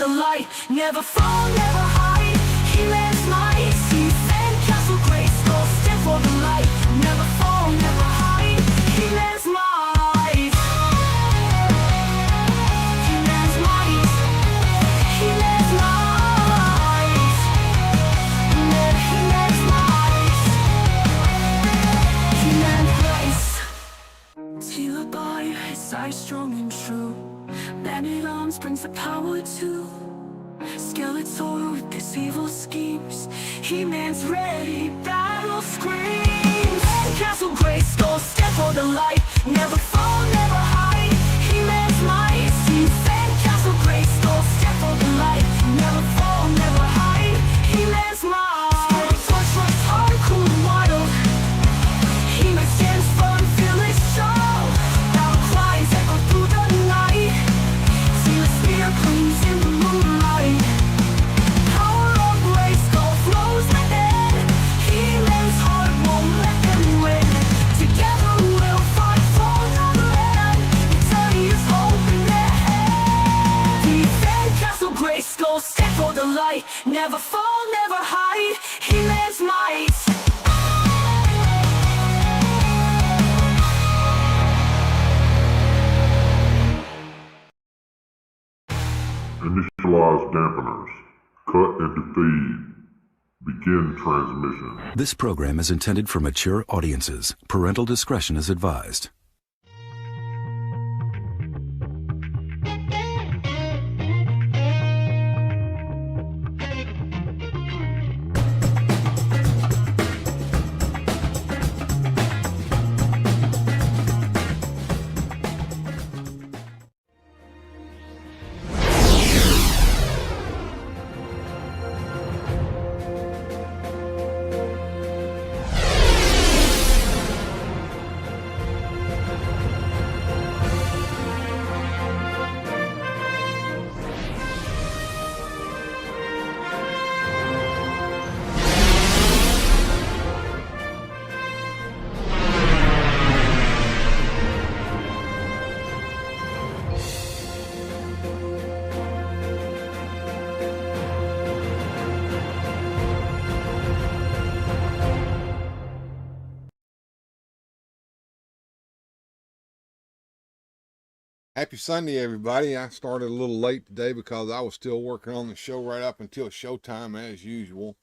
the light. Never fall, never hide. He lands mighty. See fan castle grace. Go stand for the light. Never fall, never hide. He lands mighty. He lands mighty. He lands mighty. He lands mighty. He lands grace. See the body, his eyes strong and true. Banded arms brings the power to Skeletor with his evil schemes. He-Man's ready, battle screams. Castle Grace, go stand for the light. Never fall, never hide. He-Man's might. See Fan Castle Grace, go stand for the light. Never fall, never hide. He-Man's might. Skeletor's runs hard, cool and wild. He-Man stands firm, feel his soul. Battle cries echo through the night. See the spear gleams in the moonlight. Power of grace, go flows within. He-Man's heart won't let them win. Together we'll fight for the land. Eternity is hope in their hand. Defend Castle Grace, go stand for the light. Never fall, never hide. He-Man's might. Initialize dampeners. Cut into feed. Begin transmission. This program is intended for mature audiences. Parental discretion is advised. Happy Sunday, everybody. I started a little late today because I was still working on the show right up until showtime as usual.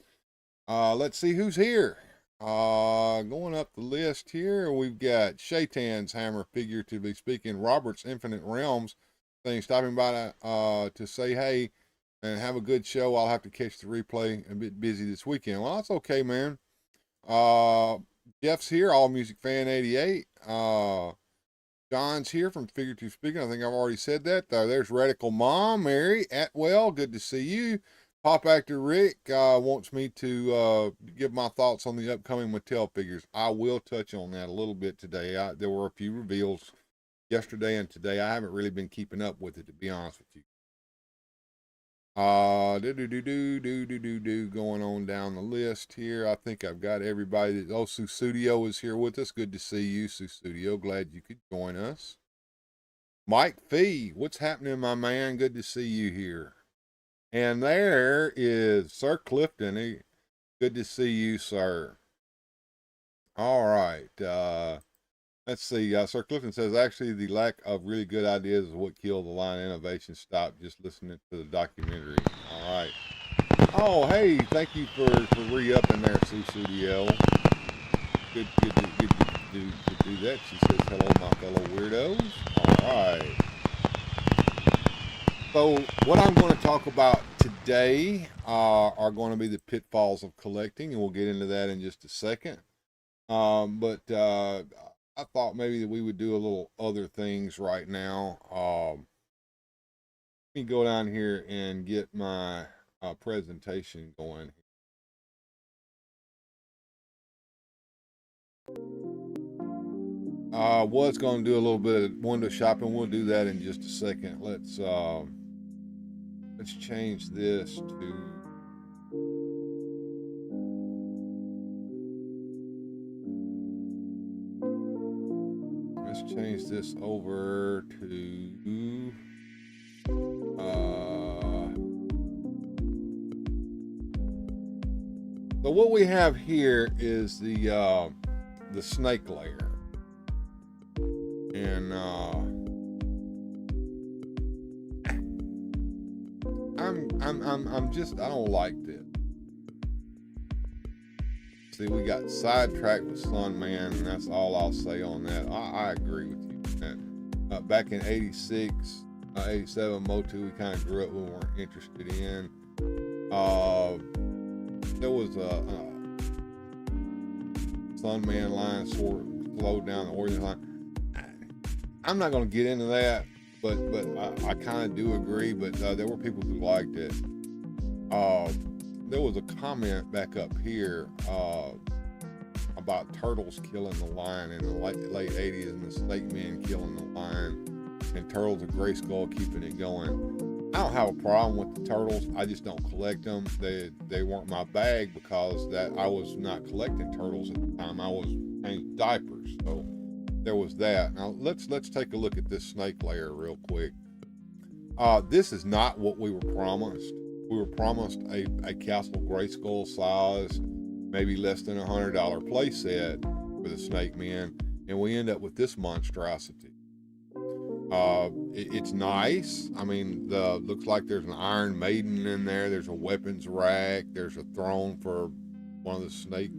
Let's see who's here. Going up the list here, we've got Shaitan's Hammer, figuratively speaking, Robert's Infinite Realms thing, stopping by to say hey and have a good show. I'll have to catch the replay. A bit busy this weekend. Well, that's okay, man. Jeff's here, All Music Fan 88. John's here from Figurative Speaking. I think I've already said that. There's Radical Mom, Mary Atwell. Good to see you. Pop Actor Rick wants me to give my thoughts on the upcoming Mattel figures. I will touch on that a little bit today. There were a few reveals yesterday and today. I haven't really been keeping up with it, to be honest with you. Going on down the list here. I think I've got everybody. Oh, Susudio is here with us. Good to see you, Susudio. Glad you could join us. Mike Fee, what's happening, my man? Good to see you here. And there is Sir Clifton. Good to see you, sir. All right. Let's see. Sir Clifton says, actually, the lack of really good ideas is what killed the line innovation. Stop just listening to the documentary. All right. Oh, hey, thank you for re-upping there, Susudio. Good to do that. She says, hello, my fellow weirdos. All right. So what I'm going to talk about today are going to be the pitfalls of collecting, and we'll get into that in just a second. I thought maybe that we would do a little other things right now. Let me go down here and get my presentation going. Was going to do a little bit of window shopping. We'll do that in just a second. Let's change this to change this over to So what we have here is the snake layer, and I don't like this. See, we got sidetracked with Sunman, and that's all I'll say on that. I agree with you on that. Back in 86, 87, Motu, we kind of grew up, we weren't interested in. There was a Sunman line sort of slowed down the Origin line. I'm not going to get into that, but I kind of do agree. But there were people who liked it. There was a comment back up here about turtles killing the line in the late 80s, and the snake men killing the line, and turtles of Gray Skull keeping it going. I don't have a problem with the turtles. I just don't collect them. They weren't my bag because I was not collecting turtles at the time. I was changing diapers, so there was that. Now let's take a look at this snake layer real quick. This is not what we were promised. We were promised a Castle Grayskull size, maybe less than $100 playset for the Snake Men, and we end up with this monstrosity. It's nice. I mean, looks like there's an Iron Maiden in there. There's a weapons rack. There's a throne for one of the Snake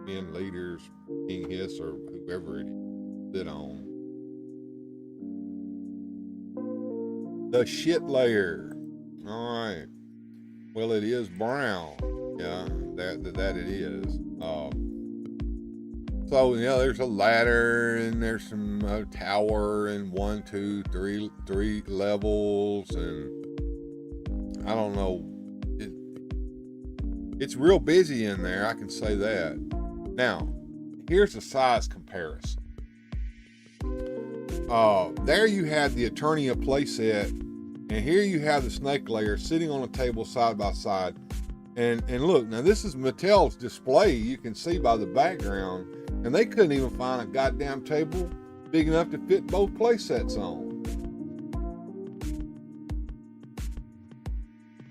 Men leaders, King Hiss or whoever it is, sit on. The shit layer. All right. Well, it is brown. Yeah, that it is. So, yeah, there's a ladder, and there's some tower, and 1, 2, 3 levels, and I don't know. It's real busy in there, I can say that. Now, here's the size comparison. There you have the Eternia playset, and here you have the snake layer sitting on a table side by side. And look, now this is Mattel's display, you can see by the background, and they couldn't even find a goddamn table big enough to fit both playsets on.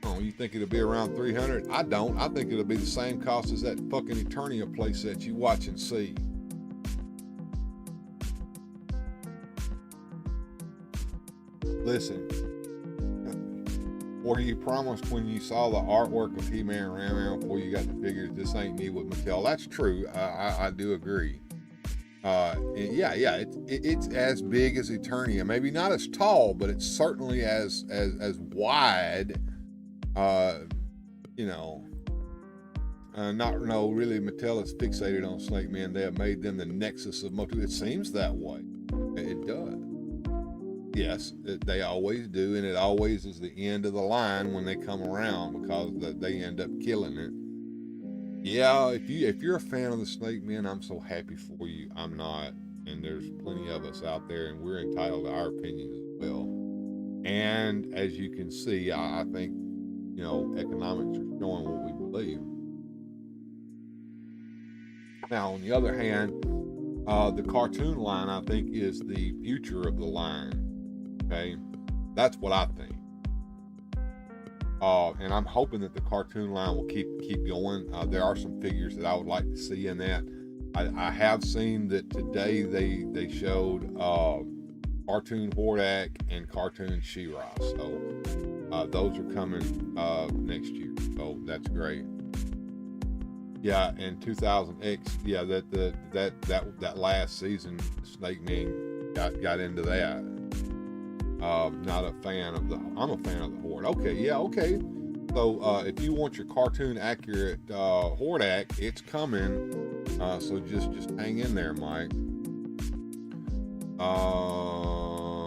Oh, you think it'll be around $300? I don't. I think it'll be the same cost as that fucking Eternia playset you watch and see. Listen. Or you promised when you saw the artwork of He-Man and Ram-Man before you got the figures, this ain't me with Mattel. That's true. I do agree. Yeah, it's as big as Eternia. Maybe not as tall, but it's certainly as wide. Really, Mattel is fixated on Snake Men. They have made them the nexus of Motu. It seems that way. It does. Yes, they always do, and it always is the end of the line when they come around because they end up killing it. Yeah, if you're a fan of the Snake Men, I'm so happy for you. I'm not, and there's plenty of us out there, and we're entitled to our opinions as well. And as you can see, I think economics are showing what we believe. Now, on the other hand, the cartoon line, I think, is the future of the line. Okay, that's what I think. And I'm hoping that the cartoon line will keep going. There are some figures that I would like to see in that. I have seen that today they showed cartoon Hordak and cartoon She-Ra. So those are coming next year. So that's great. Yeah, and 2000X. Yeah, that last season, Snake Man got into that. Not a fan of I'm a fan of the Horde. Okay, yeah, okay. So if you want your cartoon accurate Hordak, it's coming. So just hang in there, Mike.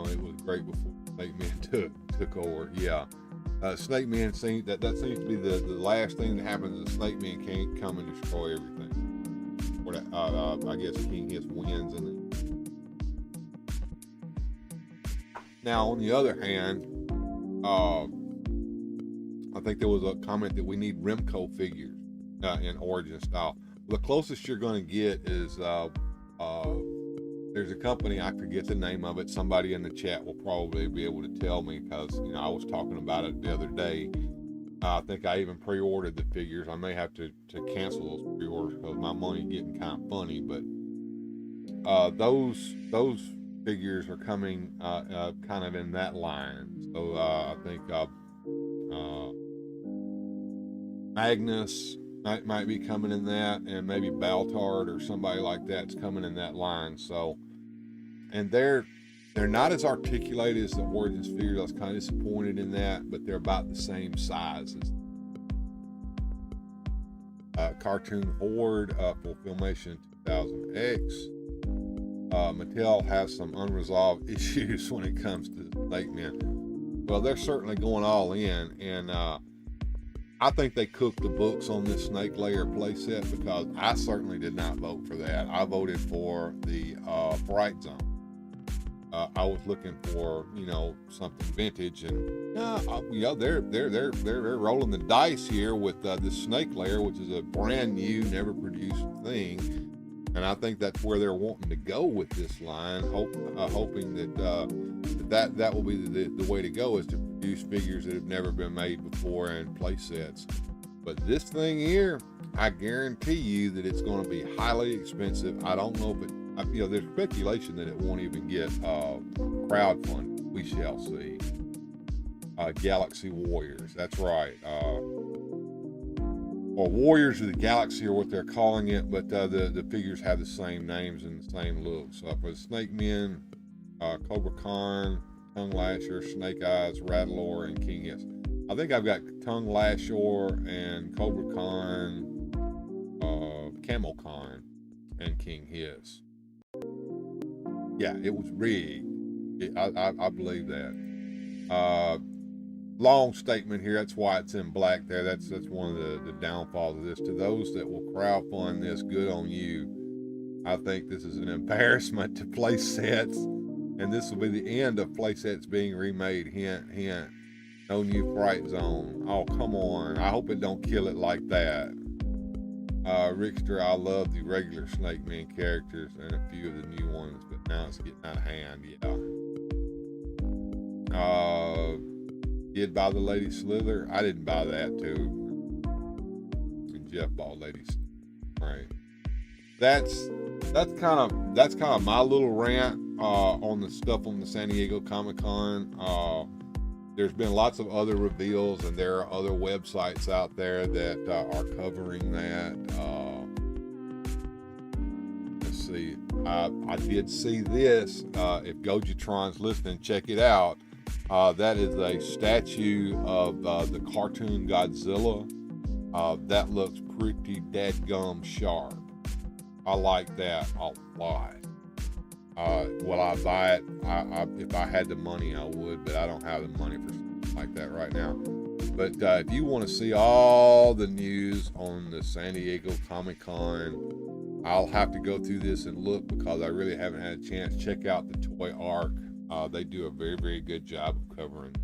It was great before Snake Man took over. Yeah. Snake Man seems that seems to be the last thing that happens is Snake Man can't come and destroy everything. Or I guess King Hiss wins and then. Now, on the other hand, I think there was a comment that we need Remco figures in Origin style. The closest you're going to get is there's a company, I forget the name of it. Somebody in the chat will probably be able to tell me because I was talking about it the other day. I think I even pre-ordered the figures. I may have to cancel those pre-orders because my money's getting kind of funny. But those figures are coming kind of in that line. So I think Magnus might be coming in that, and maybe Baltard or somebody like that's coming in that line. So, and they're not as articulated as the Origins figures. I was kind of disappointed in that, but they're about the same size as Cartoon Horde for Filmation 2000X. Mattel has some unresolved issues when it comes to Snake Men. Well, they're certainly going all in, and I think they cooked the books on this Snake Layer playset, because I certainly did not vote for that. I voted for the Fright Zone. I was looking for, you know, something vintage, and they're rolling the dice here with this Snake Layer, which is a brand new, never produced thing, and I think that's where they're wanting to go with this line, hoping that that will be the way to go, is to produce figures that have never been made before and play sets. But this thing here, I guarantee you that it's going to be highly expensive. I don't know if it, you know, there's speculation that it won't even get crowdfunding. We shall see. Galaxy Warriors, that's right. Or Warriors of the Galaxy, or what they're calling it, but the figures have the same names and the same looks. For the Snake Men, Cobra Khan, Tongue Lasher, Snake Eyes, Rattlor, and King Hiss. I think I've got Tongue Lasher and Cobra Khan, Camel Khan, and King Hiss. Yeah, it was rigged. I believe that. Long statement here. That's why it's in black there. That's one of the downfalls of this. To those that will crowdfund this, good on you. I think this is an embarrassment to play sets, and this will be the end of playsets being remade. Hint, hint. No new Fright Zone. Oh, come on. I hope it don't kill it like that. Rickster, I love the regular Snake Men characters and a few of the new ones, but now it's getting out of hand. Yeah. Did buy the Lady Slither. I didn't buy that too. And Jeff bought Lady Slither. Right. That's kind of my little rant on the stuff on the San Diego Comic-Con. There's been lots of other reveals, and there are other websites out there that are covering that. Let's see. I did see this. If Gojitron's listening, check it out. That is a statue of the cartoon Godzilla. That looks pretty dadgum sharp. I like that a lot. Will I buy it? If I had the money, I would, but I don't have the money for something like that right now. But if you want to see all the news on the San Diego Comic-Con, I'll have to go through this and look, because I really haven't had a chance. Check out the Toy Arc. They do a very, very good job of covering.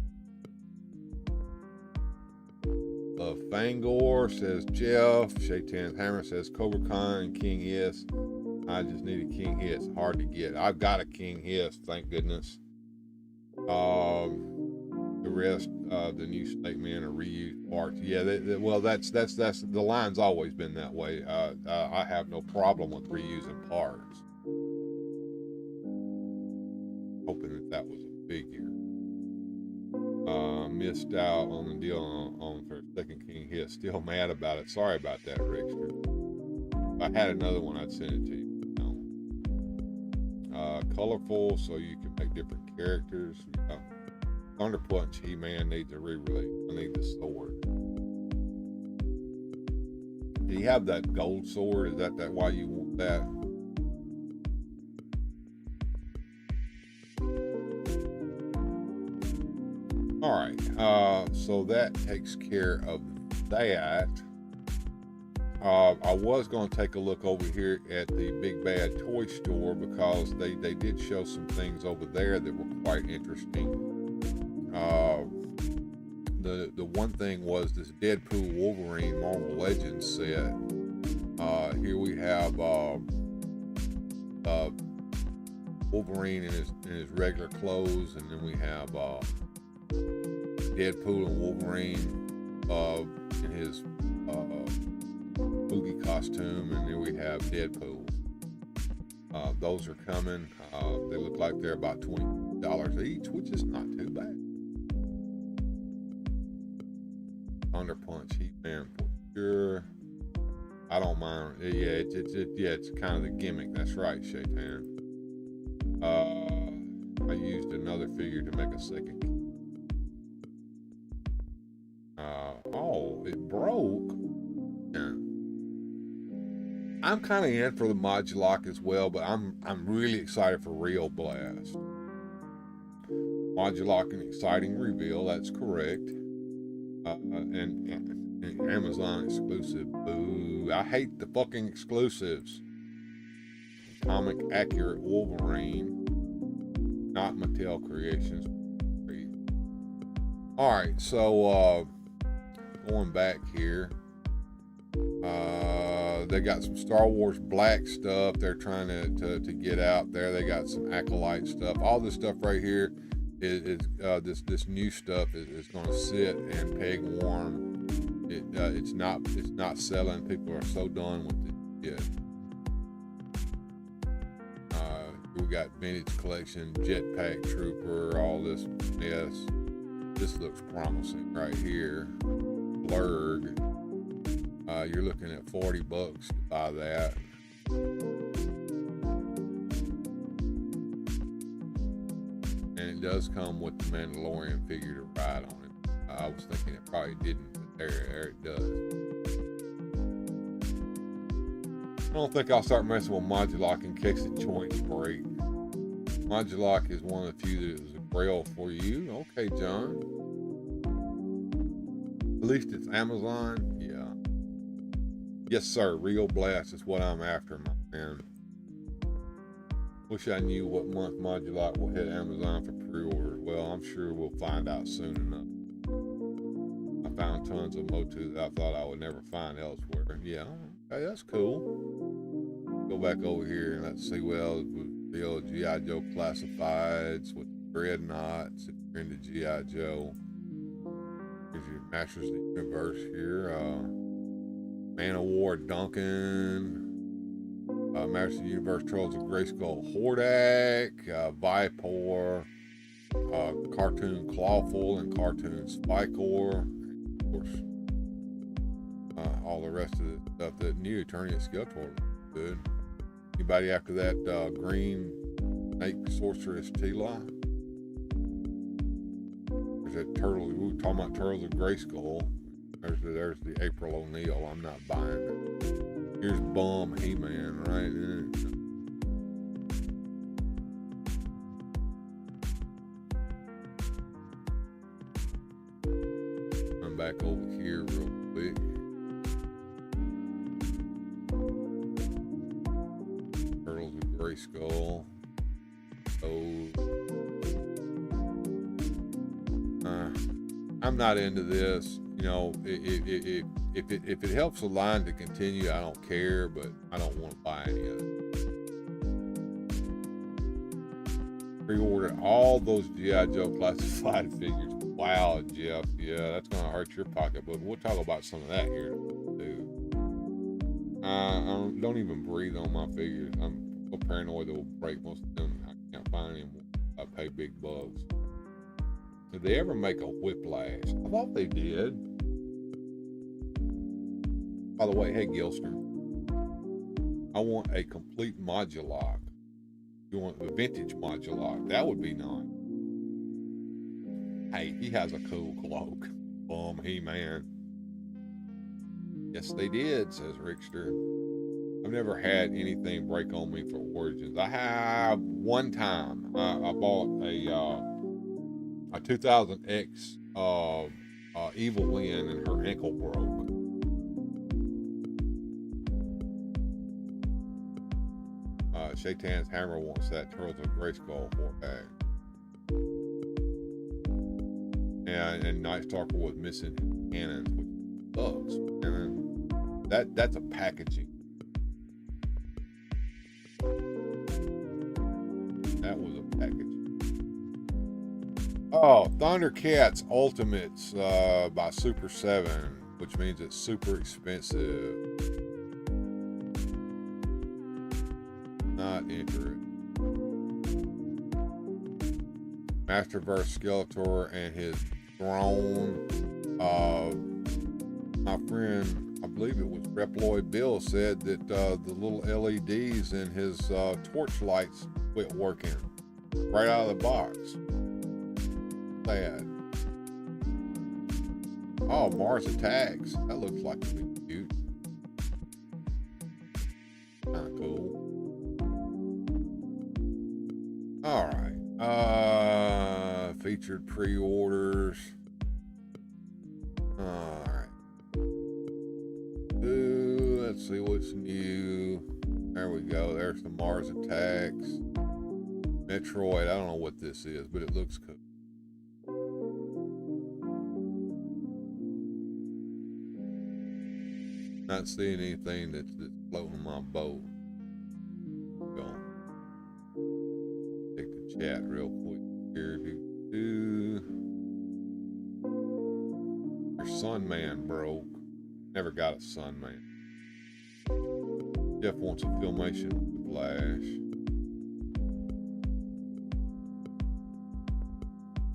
Fangor, says Jeff. Shaitan's Hammer says Cobra Khan and King Hiss. I just need a King Hiss. Hard to get. I've got a King Hiss, thank goodness. The rest, the new Snake Men are reused parts. Yeah, well, that's the line's always been that way. I have no problem with reusing parts. Hoping that was a figure. Missed out on the deal on for second King Hiss. Still mad about it. Sorry about that, Rickster. If I had another one, I'd send it to you. Colorful, so you can make different characters. Thunder Punch He-Man needs a re-release. I need the sword. Do you have that gold sword? Is that why you want that? All right, so that takes care of that. I was going to take a look over here at the Big Bad Toy Store, because they did show some things over there that were quite interesting. The one thing was this Deadpool Wolverine Marvel Legends set. Here we have Wolverine in his regular clothes, and then we have Deadpool and Wolverine in his movie costume, and then we have Deadpool. Those are coming. They look like they're about $20 each, which is not too bad. Thunder Punch, He-Man for sure. I don't mind. Yeah, it's kind of the gimmick. That's right, Shaitan. I used another figure to make a second. Oh, it broke. Yeah. I'm kind of in for the Modulok as well, but I'm really excited for Real Blast. Modulok, an exciting reveal. That's correct. And Amazon exclusive. Boo! I hate the fucking exclusives. Comic accurate Wolverine, not Mattel Creations. All right, so going back here, they got some Star Wars Black stuff they're trying to get out there. They got some Acolyte stuff. All this stuff right here is this new stuff is going to sit and peg warm. It's not selling. People are so done with it. We got Vintage Collection, Jetpack Trooper, all this mess. This looks promising right here. Blurg. You're looking at $40 to buy that. And it does come with the Mandalorian figure to ride on it. I was thinking it probably didn't, but there it does. I don't think I'll start messing with Modulok in case the joints break. Modulok is one of the few that is a grail for you. Okay, John. At least it's Amazon. Yeah. Yes, sir. Real Blast is what I'm after, my man. Wish I knew what month Modulok will hit Amazon for pre-order. Well, I'm sure we'll find out soon enough. I found tons of Motu that I thought I would never find elsewhere. Yeah, okay, that's cool. Go back over here and let's see. Well, the old G.I. Joe classifieds with Dreadnoughts. If you're into G.I. Joe, here's your Masters of the Universe here. Man of War Duncan. Masters of the Universe Trolls of Grayskull Hordak. Vipor. Cartoon Clawful and Cartoon Spikor. Of course, all the rest of the stuff. The new Attorney at Skeletor looks good. Anybody after that green snake sorceress Tila? There's that turtle. We were talking about Turtles of Grayskull. There's the April O'Neil. I'm not buying it. Here's Bum He-Man, right? Come back over here real quick. Turtles of Grayskull. I'm not into this. You know, if it helps the line to continue, I don't care, but I don't want to buy any of it. Pre-ordered all those G.I. Joe classified figures. Wow, Jeff. Yeah, that's going to hurt your pocketbook. We'll talk about some of that here too. I don't even breathe on my figures. I'm so paranoid that we'll break most of them. I can't find them. I pay big bucks. Did they ever make a Whiplash? I thought they did. By the way, hey Gilster, I want a complete Modulok. You want the vintage Modulok? That would be nice. Hey, he has a cool cloak. Bum He-Man. Yes, they did, says Rickster. I've never had anything break on me for Origins. I have one time. I bought a 2000X Evil Lynn and her ankle broke. Shaitan's Hammer wants that Turtles of Grayskull Hordak. And Night Stalker was missing cannons, which sucks. And then that's a packaging. That was a packaging. Oh, Thundercats Ultimates by Super 7, which means it's super expensive. Not interested. Masterverse Skeletor and his throne. My friend, I believe it was Reploid Bill, said that the little LEDs in his torch lights quit working right out of the box. Sad. Oh, Mars Attacks. That looks like it'd be cute. Kinda cool. Alright. Featured pre-orders. Alright. Let's see what's new. There we go. There's the Mars Attacks. Metroid. I don't know what this is, but it looks cool. Not seeing anything that's floating my boat. Go on. Take the chat real quick here. Your Sunman broke. Never got a Sunman. Jeff wants a Filmation with the Flash.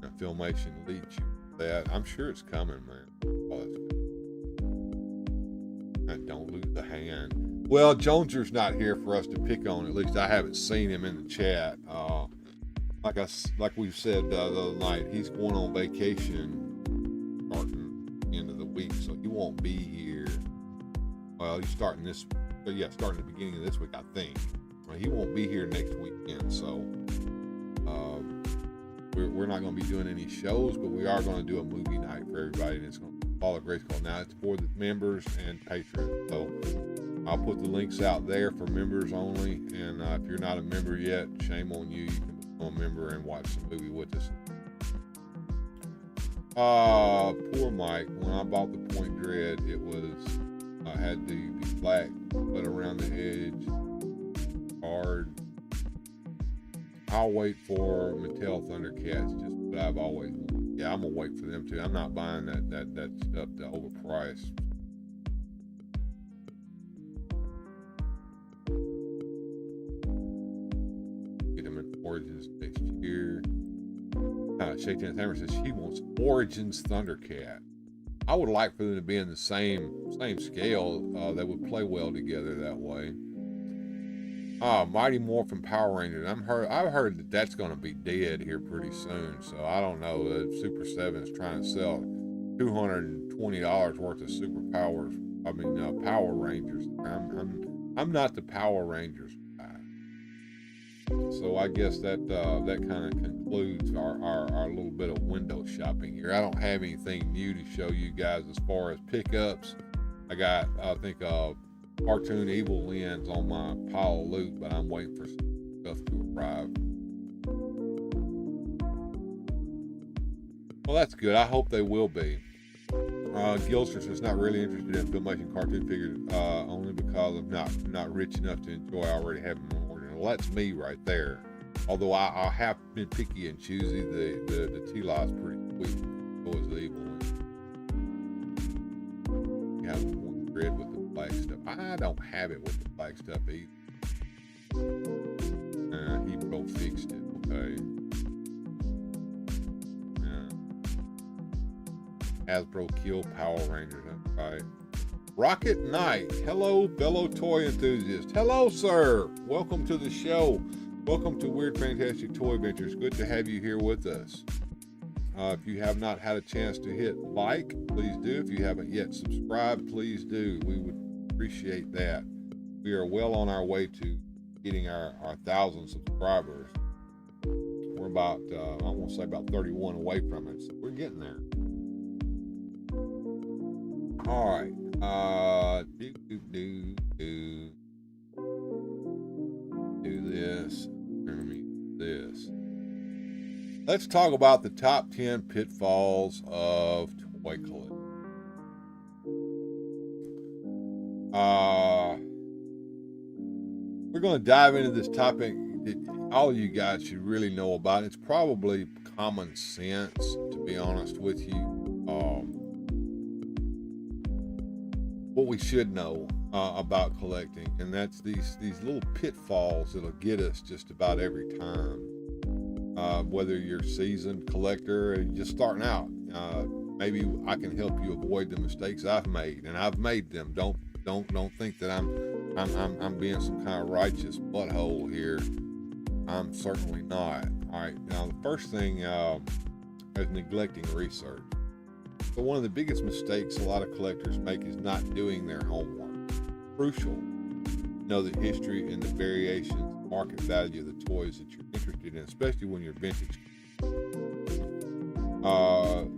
Now, Filmation leads you with that. I'm sure it's coming, man. Oh, that's good. Don't lose the hand. Well, Joneser's not here for us to pick on. At least I haven't seen him in the chat. Like we said the other night, he's going on vacation starting the end of the week, so he won't be here. Well, he's starting the beginning of this week, I think. Well, he won't be here next weekend, so we're not going to be doing any shows, but we are going to do a movie night for everybody, and it's going to follow Grace Call. Now it's for the members and patrons, so I'll put the links out there for members only, and if you're not a member yet, shame on you. You can become a member and watch the movie with us. Poor Mike. When I bought the Point Dread, it was had the black put around the edge hard. I'll wait for Mattel Thundercats, just what I've always wanted. Yeah, I'm gonna wait for them too. I'm not buying that stuff that overpriced. Get them in Origins next year. Shaitan Hammer says she wants Origins Thundercat. I would like for them to be in the same scale. That would play well together that way. Mighty Morphin Power Rangers. I've heard that's going to be dead here pretty soon. So I don't know. Super 7 is trying to sell $220 worth of Power Rangers. I'm not the Power Rangers guy. So I guess that kind of concludes our little bit of window shopping here. I don't have anything new to show you guys as far as pickups. I got, I think, Cartoon Evil Lens on my pile of loot, but I'm waiting for some stuff to arrive. Well, that's good. I hope they will be. Gilster says not really interested in Filmation cartoon figures, only because I'm not rich enough to enjoy. I already have them on order. Well, that's me right there. Although I have been picky and choosy, the T-Law's pretty sweet. So is the Evil Lens. You have one thread with the black stuff. I don't have it with the black stuff either. He broke fixed it. Okay. Hasbro Kill Power Rangers. That's right. Rocket Knight. Hello, fellow toy enthusiast. Hello, sir. Welcome to the show. Welcome to Weird Fantastic Toy Adventures. Good to have you here with us. If you have not had a chance to hit like, please do. If you haven't yet subscribed, please do. We would appreciate that. We are well on our way to getting our 1,000 subscribers. We're about, I want to say about 31 away from it. So we're getting there. All right. Do this. This. Let's talk about the top 10 pitfalls of toy collecting. We're going to dive into this topic that all of you guys should really know about. It's probably common sense, to be honest with you. What we should know about collecting, and that's these little pitfalls that'll get us just about every time. Whether you're a seasoned collector or you're just starting out, maybe I can help you avoid the mistakes I've made, and I've made them. Don't think that I'm being some kind of righteous butthole here. I'm certainly not. All right, now the first thing is neglecting research. So one of the biggest mistakes a lot of collectors make is not doing their homework. Crucial to know the history and the variations, market value of the toys that you're interested in, especially when you're vintage. A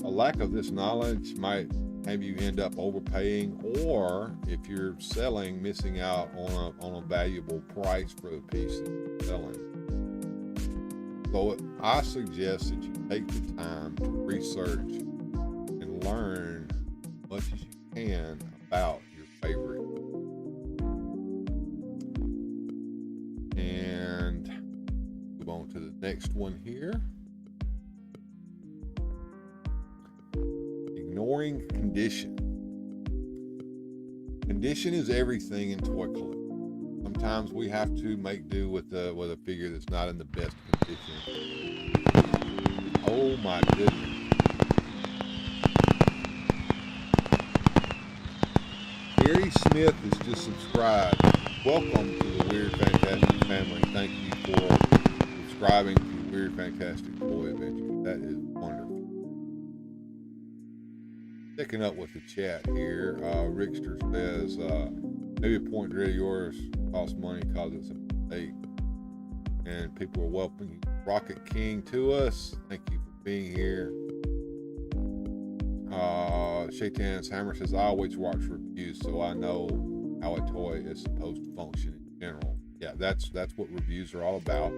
lack of this knowledge might have you end up overpaying, or if you're selling, missing out on a valuable price for the piece that you're selling. So I suggest that you take the time to research and learn as much as you can about your favorite. And move on to the next one here. Ignoring condition. Condition is everything in toy collecting. Sometimes we have to make do with a figure that's not in the best condition. Oh my goodness. Gary Smith is just subscribed. Welcome to the Weird Fantastic family. Thank you for subscribing to Weird Fantastic Toy Adventure. That is wonderful. Picking up with the chat here, Rickster says, maybe a point of yours costs money because it's a mistake. And people are welcoming Rocket King to us. Thank you for being here. Shaitan's Hammer says, I always watch reviews so I know how a toy is supposed to function in general. Yeah, that's what reviews are all about.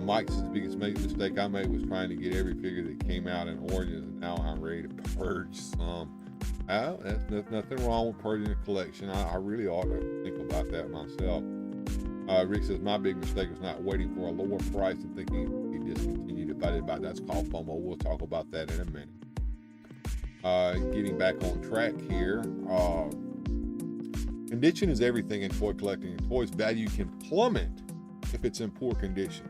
Mike says, the biggest mistake I made was trying to get every figure that came out in oranges, and now I'm ready to purge some. There's nothing wrong with purging a collection. I really ought to think about that myself. Rick says, my big mistake was not waiting for a lower price and thinking he discontinued if I did buy. That's called FOMO. We'll talk about that in a minute. Getting back on track here. Condition is everything in toy collecting. A toy's value can plummet if it's in poor condition.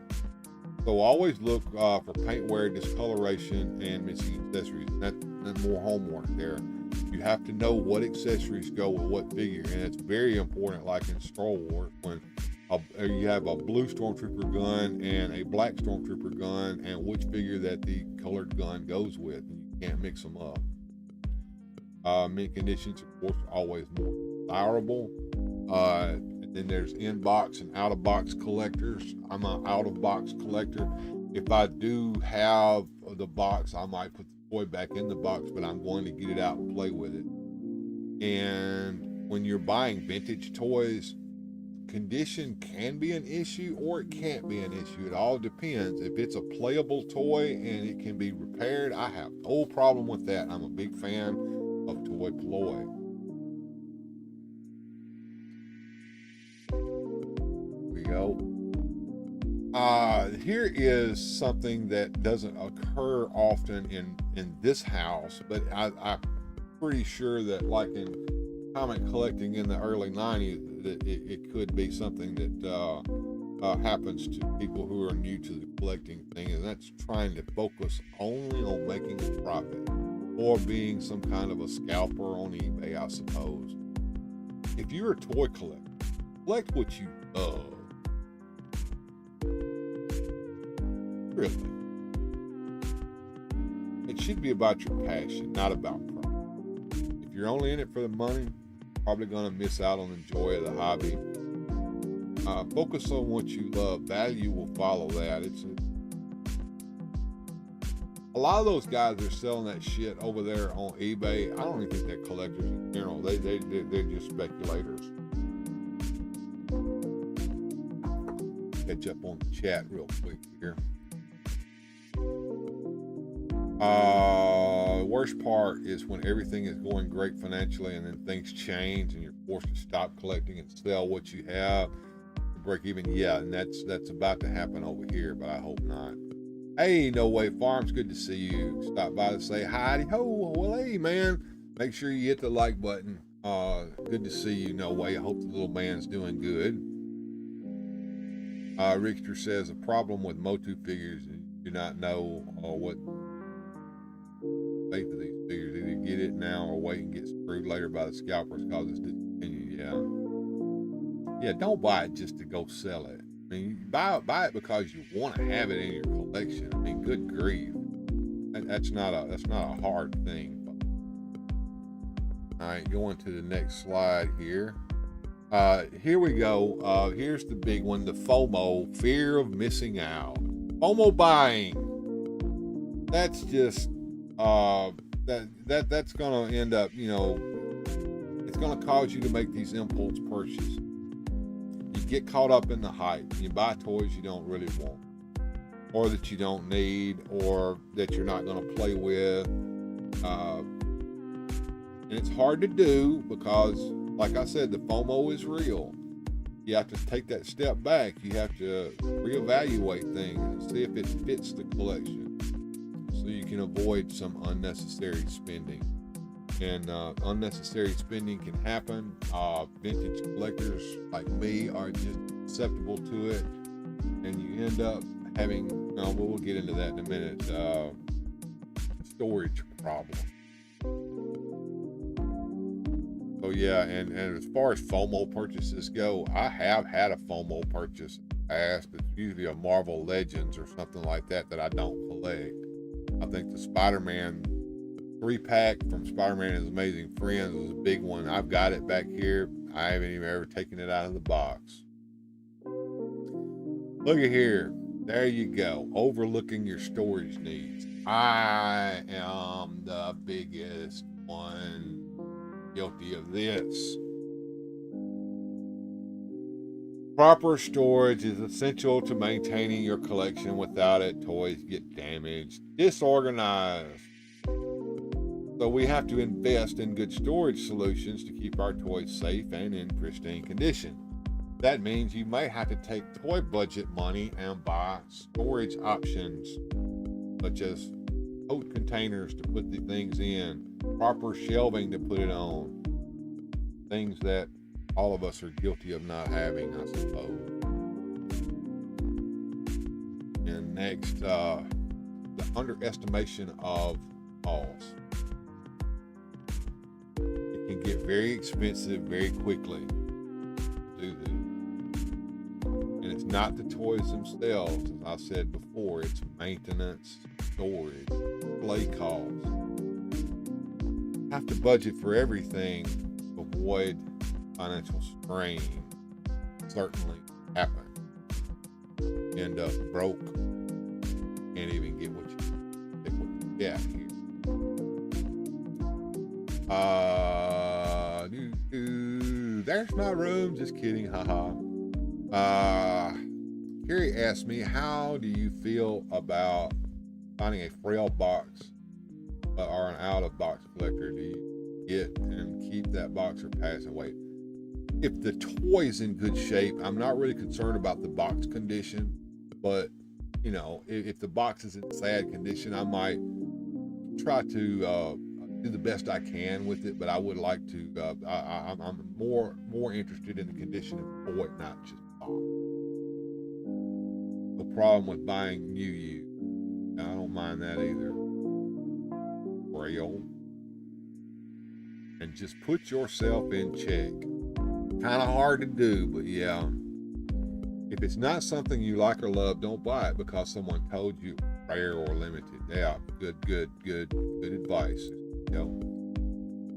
So always look for paint wear, discoloration, and missing accessories. That's more homework there. You have to know what accessories go with what figure, and it's very important, like in Star Wars, when you have a blue Stormtrooper gun and a black Stormtrooper gun, and which figure that the colored gun goes with. You can't mix them up. Mint conditions, of course, are always more desirable. And then there's in-box and out-of-box collectors. I'm an out-of-box collector. If I do have the box, I might put the toy back in the box, but I'm going to get it out and play with it. And when you're buying vintage toys, condition can be an issue or it can't be an issue. It all depends. If it's a playable toy and it can be repaired, I have no problem with that. I'm a big fan of toy ploy. Go. Here is something that doesn't occur often in this house, but I'm pretty sure that, like in comic collecting in the early 90s, that it could be something that happens to people who are new to the collecting thing, and that's trying to focus only on making a profit or being some kind of a scalper on eBay, I suppose. If you're a toy collector, collect what you love. Really. It should be about your passion, not about profit. If you're only in it for the money, you're probably going to miss out on the joy of the hobby. Focus on what you love. Value will follow that. A lot of those guys that are selling that shit over there on eBay, I don't even think they're collectors in general. They're just speculators. Catch up on the chat real quick here. Worst part is when everything is going great financially and then things change and you're forced to stop collecting and sell what you have to break even. Yeah, and that's about to happen over here, but I hope not. Hey, No Way Farms, good to see you. Stop by to say hi. Ho, well, hey, man. Make sure you hit the like button. Good to see you, No Way. I hope the little man's doing good. Richter says a problem with Motu figures is you do not know what faith of these figures. Either get it now or wait and get screwed later by the scalpers because it's discontinued. Yeah, don't buy it just to go sell it. I mean, you buy it because you want to have it in your collection. I mean, good grief, that's not a hard thing. All right, going to the next slide here. Here we go. Here's the big one: the FOMO, fear of missing out. FOMO buying. That's just that's gonna end up, it's gonna cause you to make these impulse purchases. You get caught up in the hype. You buy toys you don't really want, or that you don't need, or that you're not going to play with. And it's hard to do because, like I said, the FOMO is real. You have to take that step back. You have to reevaluate things and see if it fits the collection, so you can avoid some unnecessary spending. And unnecessary spending can happen. Vintage collectors like me are just susceptible to it, and you end up having, we'll get into that in a minute, storage problem. So yeah, and as far as FOMO purchases go, I have had a FOMO purchase in the past. It's usually a Marvel Legends or something like that I don't collect. I think the Spider-Man 3-pack from Spider-Man and His Amazing Friends was a big one. I've got it back here. I haven't even ever taken it out of the box. Look at here. There you go. Overlooking your storage needs. I am the biggest one guilty of this. Proper storage is essential to maintaining your collection. Without it, toys get damaged, disorganized. So we have to invest in good storage solutions to keep our toys safe and in pristine condition. That means you may have to take toy budget money and buy storage options, such as tote containers to put the things in, proper shelving to put it on. Things that all of us are guilty of not having, I suppose. And next, the underestimation of costs. It can get very expensive very quickly to do this. And it's not the toys themselves, as I said before, it's maintenance, storage, play costs. You have to budget for everything to avoid financial strain. Certainly happen. You end up broke, can't even get what you get here. There's my room. Just kidding. Haha. Carrie asked me, how do you feel about finding a frail box or an out of box collector? Do you get and keep that box or pass away? If the toy's in good shape, I'm not really concerned about the box condition, but if the box is in sad condition, I might try to do the best I can with it, but I would like to, I'm more interested in the condition of the toy, not just the box. No problem with buying new use. I don't mind that either. Frail. And just put yourself in check. Kind of hard to do, but yeah. If it's not something you like or love, don't buy it because someone told you rare or limited. Yeah, good advice.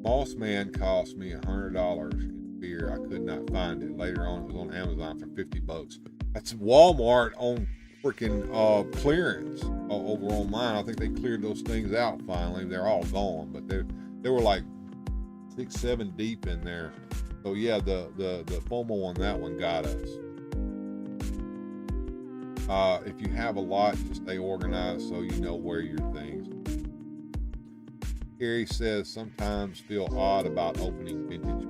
Moss Man cost me $100 in fear I could not find it. Later on, it was on Amazon for $50. That's Walmart on freaking clearance over online. I think they cleared those things out finally. They're all gone, but they were like 6-7 deep in there. So yeah, the FOMO on that one got us. If you have a lot, just stay organized so you know where your things. Gary says sometimes feel odd about opening vintage.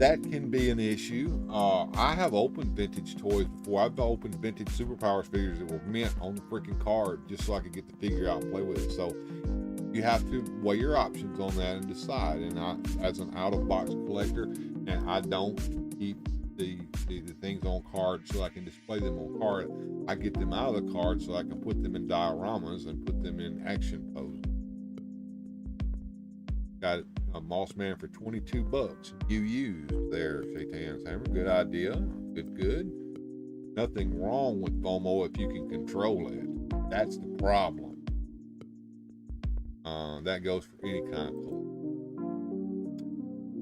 that can be an issue. I have opened vintage toys before. I've opened vintage Superpowers figures that were mint on the freaking card just so I could get the figure out and play with it. So you have to weigh your options on that and decide. And I, as an out-of-box collector, and I don't keep the things on card so I can display them on card. I get them out of the card so I can put them in dioramas and put them in action poses. Got a Moss Man for $22. You used there, Shaitan's Hammer. Good idea. Good. Nothing wrong with FOMO if you can control it. That's the problem. That goes for any kind of color.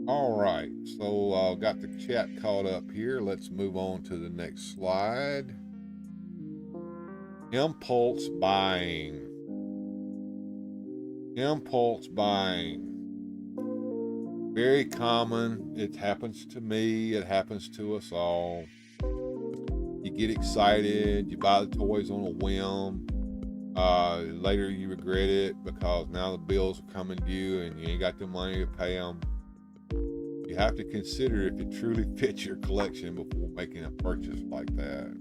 All right, so got the chat caught up here. Let's move on to the next slide. Impulse buying. Impulse buying. Very common. It happens to me. It happens to us all. You get excited. You buy the toys on a whim. Later you regret it because now the bills are coming due and you ain't got the money to pay them. You have to consider if it truly fits your collection before making a purchase like that.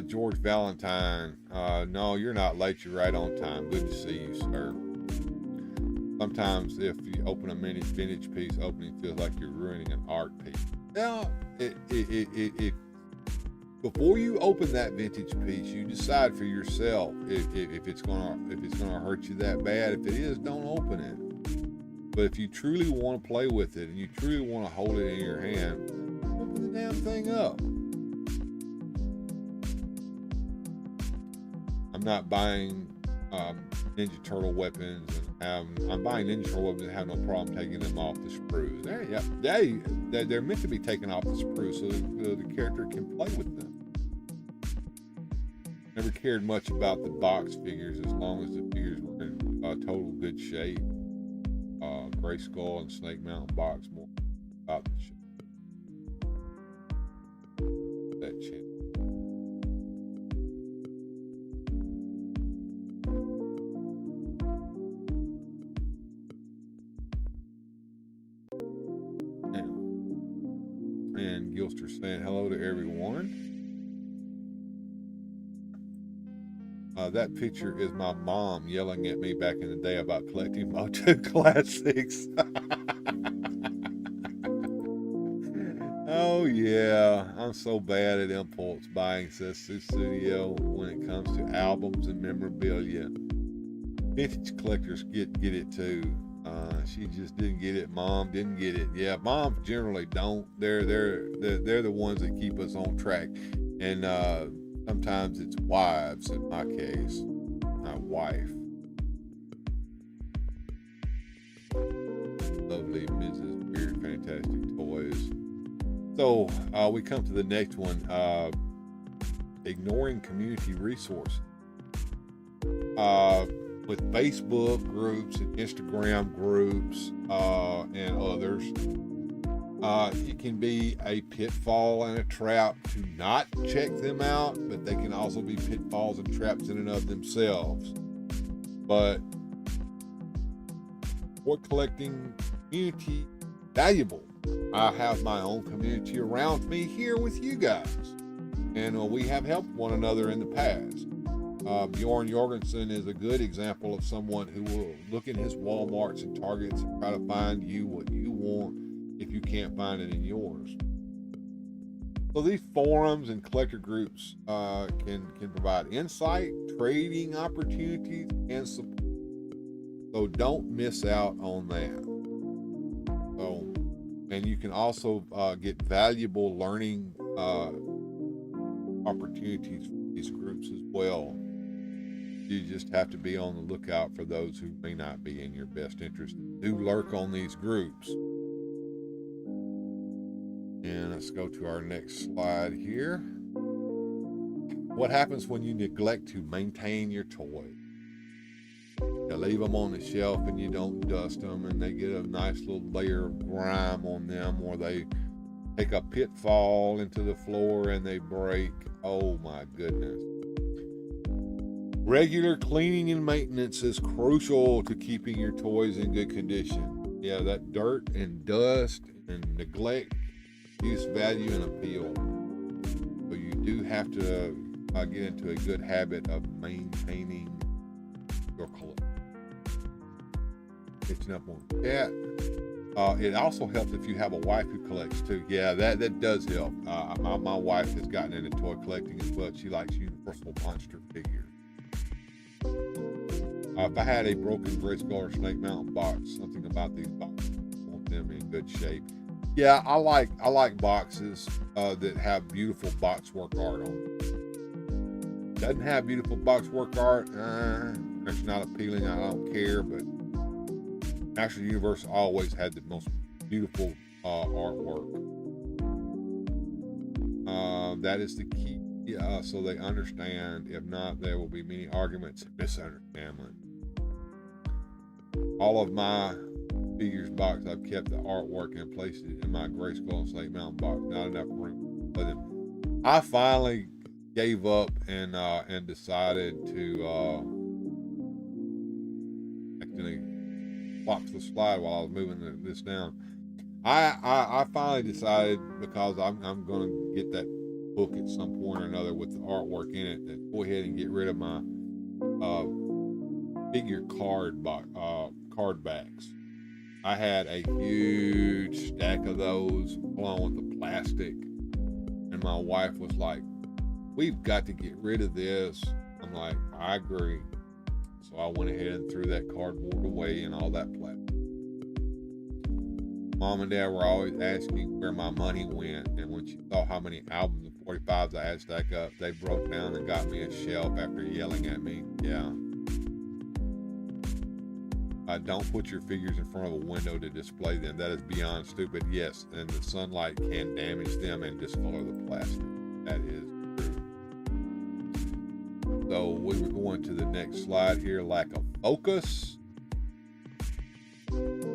George Valentine, no, you're not late. You're right on time. Good to see you, sir. Sometimes if you open a vintage piece, opening feels like you're ruining an art piece. Now, before you open that vintage piece, you decide for yourself if it's gonna hurt you that bad. If it is, don't open it. But if you truly want to play with it and you truly want to hold it in your hand, open the damn thing up. I'm not buying Ninja Turtle weapons, and I'm buying Ninja Turtle weapons and have no problem taking them off the sprues. They're meant to be taken off the sprues so the character can play with them. Never cared much about the box figures as long as the figures were in total good shape. Gray Skull and Snake Mountain box more about the shape. That channel. And Gilster saying hello to everyone. That picture is my mom yelling at me back in the day about collecting Moto Classics. Oh yeah, I'm so bad at impulse buying, says Sue Studio, when it comes to albums and memorabilia. Vintage collectors get it too. She just didn't get it. Mom didn't get it. Yeah, moms generally don't. They're the ones that keep us on track. And sometimes it's wives in my case, my wife. Lovely Mrs. Weird Fantastic Toys. So we come to the next one. Ignoring community resources. With Facebook groups and Instagram groups and others, it can be a pitfall and a trap to not check them out, but they can also be pitfalls and traps in and of themselves. But for collecting community valuable, I have my own community around me here with you guys, and we have helped one another in the past. Bjorn Jorgensen is a good example of someone who will look in his Walmarts and Targets and try to find you what you want if you can't find it in yours. So these forums and collector groups can provide insight, trading opportunities, and support. So don't miss out on that. So, and you can also get valuable learning opportunities from these groups as well. You just have to be on the lookout for those who may not be in your best interest. Do lurk on these groups. And let's go to our next slide here. What happens when you neglect to maintain your toys? You leave them on the shelf and you don't dust them, and they get a nice little layer of grime on them, or they take a pitfall into the floor and they break. Oh my goodness. Regular cleaning and maintenance is crucial to keeping your toys in good condition. Yeah, that dirt and dust and neglect, use, value, and appeal. So you do have to get into a good habit of maintaining your collection. Catching up on that. It also helps if you have a wife who collects too. Yeah, that does help. My wife has gotten into toy collecting as well. She likes Universal monster figures. If I had a broken Grayskull or Snake Mountain box, something about these boxes, I want them in good shape. Yeah, I like boxes that have beautiful boxwork art on them. Doesn't have beautiful boxwork art, it's not appealing. I don't care, but actually, Universal always had the most beautiful artwork. That is the key. Yeah, so they understand. If not, there will be many arguments and misunderstanding. All of my figures box, I've kept the artwork and placed it in my Grayskull and Snake Mountain box. Not enough room for them. I finally gave up and decided to actually box the slide while I was moving this down. I finally decided, because I'm going to get that book at some point or another with the artwork in it, to go ahead and get rid of my figure card backs. I had a huge stack of those along with the plastic, and my wife was like, "We've got to get rid of this." I'm like, "I agree." So I went ahead and threw that cardboard away and all that plastic. Mom and Dad were always asking where my money went, and when she saw how many albums and 45s I had stacked up, they broke down and got me a shelf after yelling at me. Yeah. Don't put your figures in front of a window to display them. That is beyond stupid. Yes, and the sunlight can damage them and discolor the plastic. That is true. So we were going to the next slide here. Lack of focus.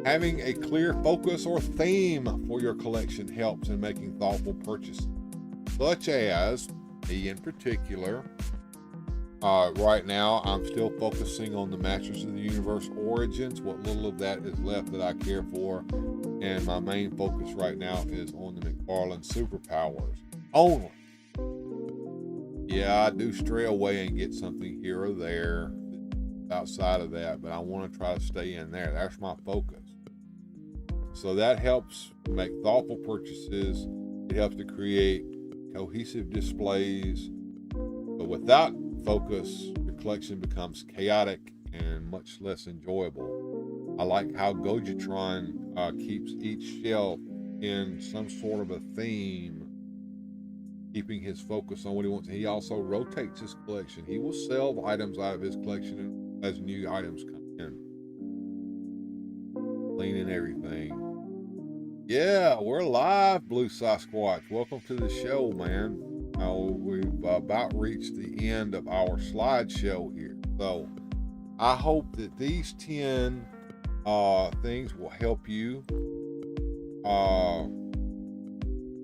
Having a clear focus or theme for your collection helps in making thoughtful purchases, such as me in particular. Right now, I'm still focusing on the Masters of the Universe Origins, what little of that is left that I care for, and my main focus right now is on the McFarlane Superpowers only. Yeah, I do stray away and get something here or there outside of that, but I want to try to stay in there. That's my focus. So that helps make thoughtful purchases. It helps to create cohesive displays. But without focus, your collection becomes chaotic and much less enjoyable. I like how Gojitron keeps each shelf in some sort of a theme, keeping his focus on what he wants. He also rotates his collection. He will sell items out of his collection as new items come in. Cleaning everything. Yeah, we're live, Blue Sasquatch. Welcome to the show, man. We've about reached the end of our slideshow here. So I hope that these 10 things will help you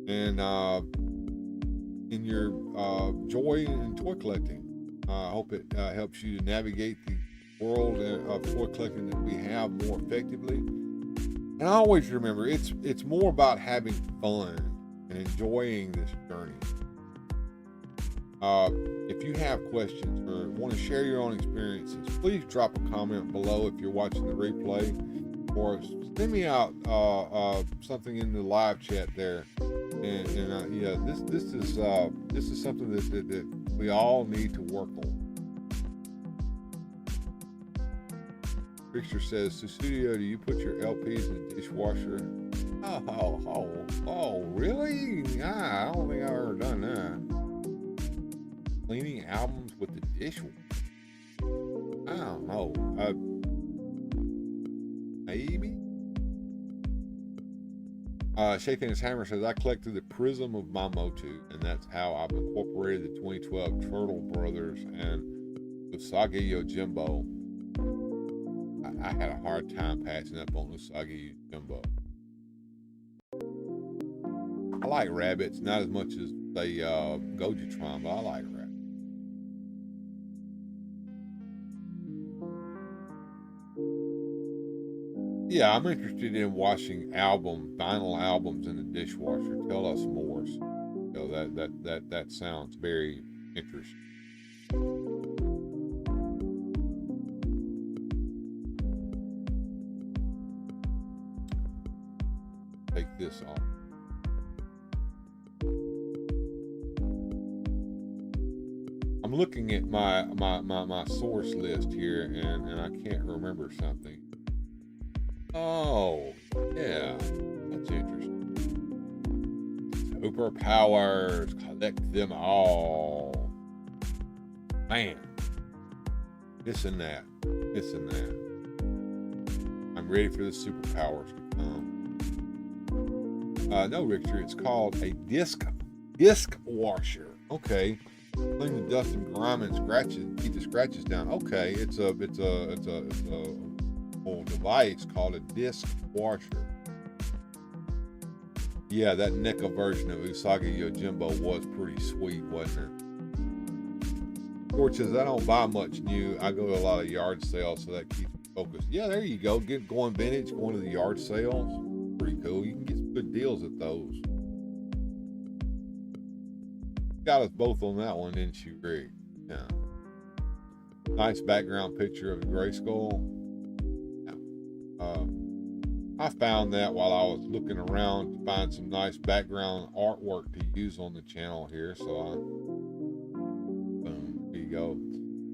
and in your joy in toy collecting. I hope it helps you to navigate the world of toy collecting that we have more effectively. And I always remember, it's more about having fun and enjoying this journey. If you have questions or want to share your own experiences, please drop a comment below if you're watching the replay, or send me out something in the live chat there. And yeah, this is something that we all need to work on. Victor says, "To studio, do you put your LPs in the dishwasher?" Oh, really? I don't think I've ever done that. Cleaning albums with the dishwasher? I don't know. Maybe. Shaking His Hammer says, "I collect through the prism of my Motu, and that's how I've incorporated the 2012 Turtle Brothers and Usagi Yojimbo. I had a hard time passing up on Usagi Yojimbo. I like rabbits, not as much as say Gojitron, but I like rabbits. Yeah, I'm interested in washing vinyl albums in the dishwasher. Tell us more. You know, that sounds very interesting. Take this off. I'm looking at my source list here, and I can't remember something. Oh, yeah, that's interesting. Superpowers, collect them all. Man, this and that. I'm ready for the superpowers to come. No, Richter, it's called a disc washer. Okay, clean the dust and grime and scratches, keep the scratches down. Okay, it's a whole device called a disc washer. Yeah, that NECA version of Usagi Yojimbo was pretty sweet, wasn't it? George says, I don't buy much new. I go to a lot of yard sales, so that keeps me focused. Yeah, there you go. Going vintage, going to the yard sales. Pretty cool. You can get some good deals at those. Got us both on that one, didn't you, Rick? Yeah. Nice background picture of the Grayskull. Yeah. I found that while I was looking around to find some nice background artwork to use on the channel here. So boom, there you go.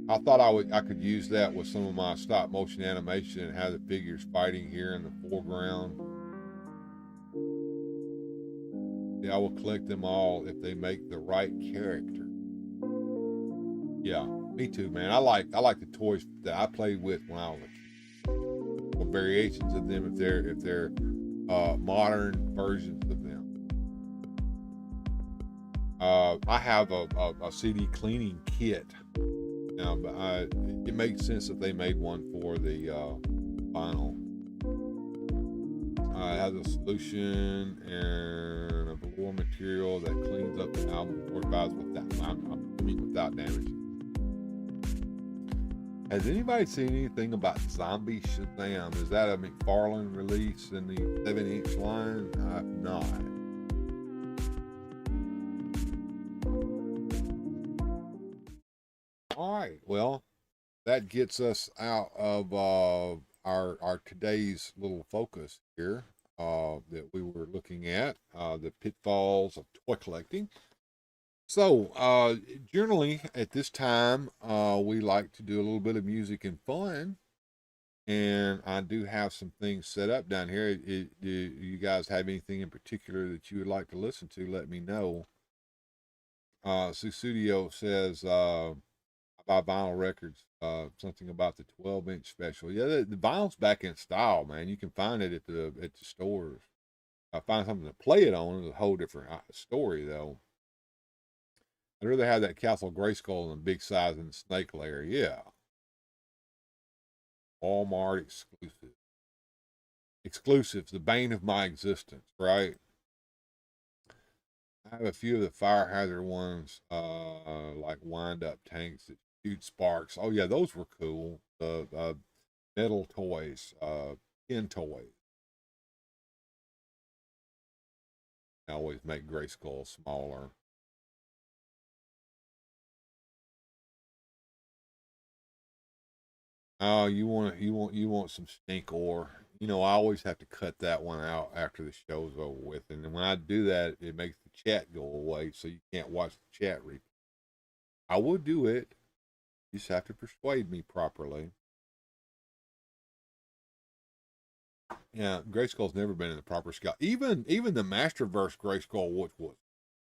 I thought I could use that with some of my stop motion animation and have the figures fighting here in the foreground. Yeah, I will collect them all if they make the right character. Yeah, me too, man. I like the toys that I played with when I was a kid. Or variations of them if they're modern versions of them. I have a CD cleaning kit now, but it makes sense that they made one for the vinyl. It has a solution and a velour material that cleans up the album before it buys without damaging. Has anybody seen anything about Zombie Shazam? Is that a McFarlane release in the 7-inch line? I've not. All right, well, that gets us out of our today's little focus here that we were looking at, the pitfalls of toy collecting. So, generally at this time, we like to do a little bit of music and fun. And I do have some things set up down here. Do you guys have anything in particular that you would like to listen to? Let me know. Susudio says, I buy vinyl records, something about the 12-inch special. Yeah, the vinyl's back in style, man. You can find it at the stores. Find something to play it on is a whole different story, though. I'd rather have that Castle Grayskull in the big size than the snake layer. Yeah. Walmart exclusive. Exclusives, the bane of my existence, right? I have a few of the fire hazard ones, like wind-up tanks that shoot sparks. Oh, yeah, those were cool. The metal toys, tin toys. I always make Grayskull smaller. Oh, you want some stink ore. You know, I always have to cut that one out after the show's over with. And then when I do that, it makes the chat go away, so you can't watch the chat replay. I would do it. You just have to persuade me properly. Yeah, Grayskull's never been in the proper scale. Even the Masterverse Grayskull, which was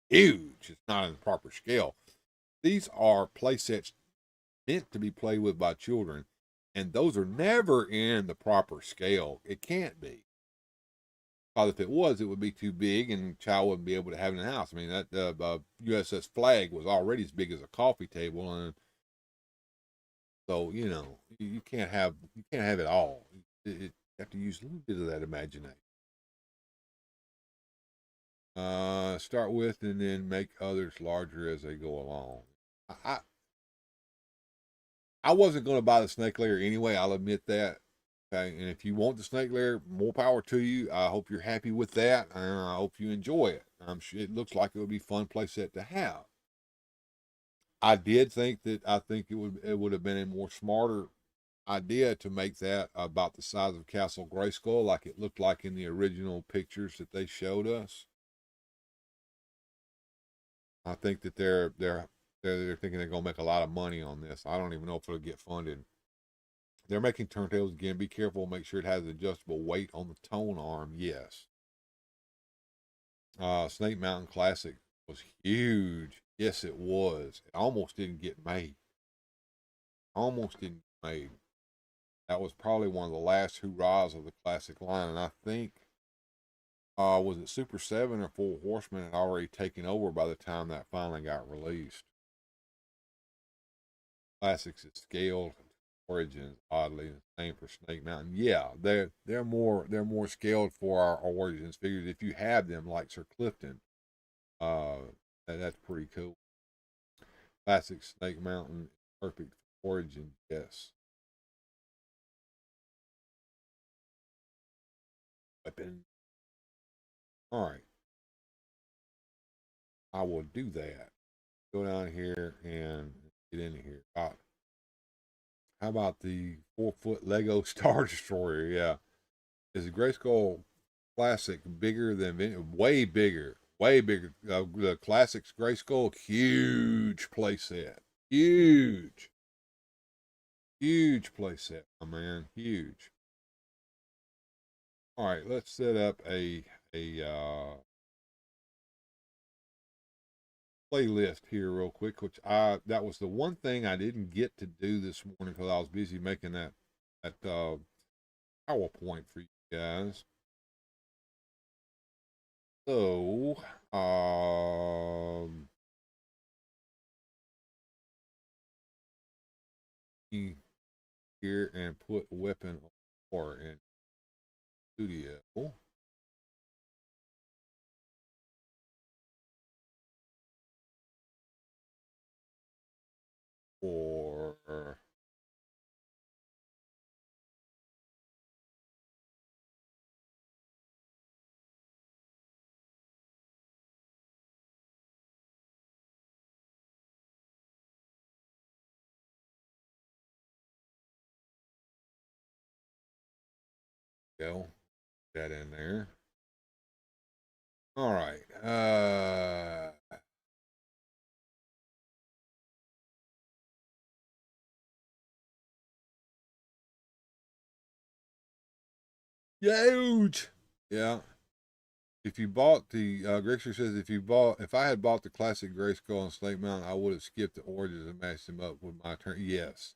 huge, it's not in the proper scale. These are play sets meant to be played with by children. And those are never in the proper scale. It can't be. Because if it was, it would be too big and the child wouldn't be able to have it in the house. I mean, that USS Flag was already as big as a coffee table. And so, you know, you can't have it all. You have to use a little bit of that imagination. Start with and then make others larger as they go along. I wasn't going to buy the snake layer anyway. I'll admit that. Okay, and if you want the snake lair, more power to you. I hope you're happy with that, and I hope you enjoy it. I'm sure it looks like it would be a fun playset to have. I did think that I think it would have been a more smarter idea to make that about the size of Castle Grayskull, like it looked like in the original pictures that they showed us. I think that they're thinking they're gonna make a lot of money on this. I don't even know if it'll get funded. They're making turntables again. Be careful. Make sure it has adjustable weight on the tone arm. Yes. Snake Mountain Classic was huge. Yes, it was. It almost didn't get made. Almost didn't get made. That was probably one of the last hurrahs of the classic line. And I think, was it Super 7 or Four Horsemen had already taken over by the time that finally got released. Classics is scaled. Origins, oddly, the same for Snake Mountain. Yeah, they're more scaled for our Origins figures. If you have them, like Sir Clifton, that's pretty cool. Classic Snake Mountain, perfect Origin, yes. Weapon. All right, I will do that. Go down here and get in here. How about the 4-foot Lego Star Destroyer? Yeah, is the Grayskull Classic bigger than way bigger? Way bigger. The Classics Grayskull, huge playset. Huge. Huge playset, my man. Huge. All right, let's set up a playlist here real quick, which that was the one thing I didn't get to do this morning because I was busy making that PowerPoint for you guys. So, here and put weapon or in studio. Or go that in there. All right. Huge. Yeah. If you bought the Grixer says if I had bought the classic Grayskull and Snake Mountain, I would have skipped the Origins and matched them up with my turn. Yes.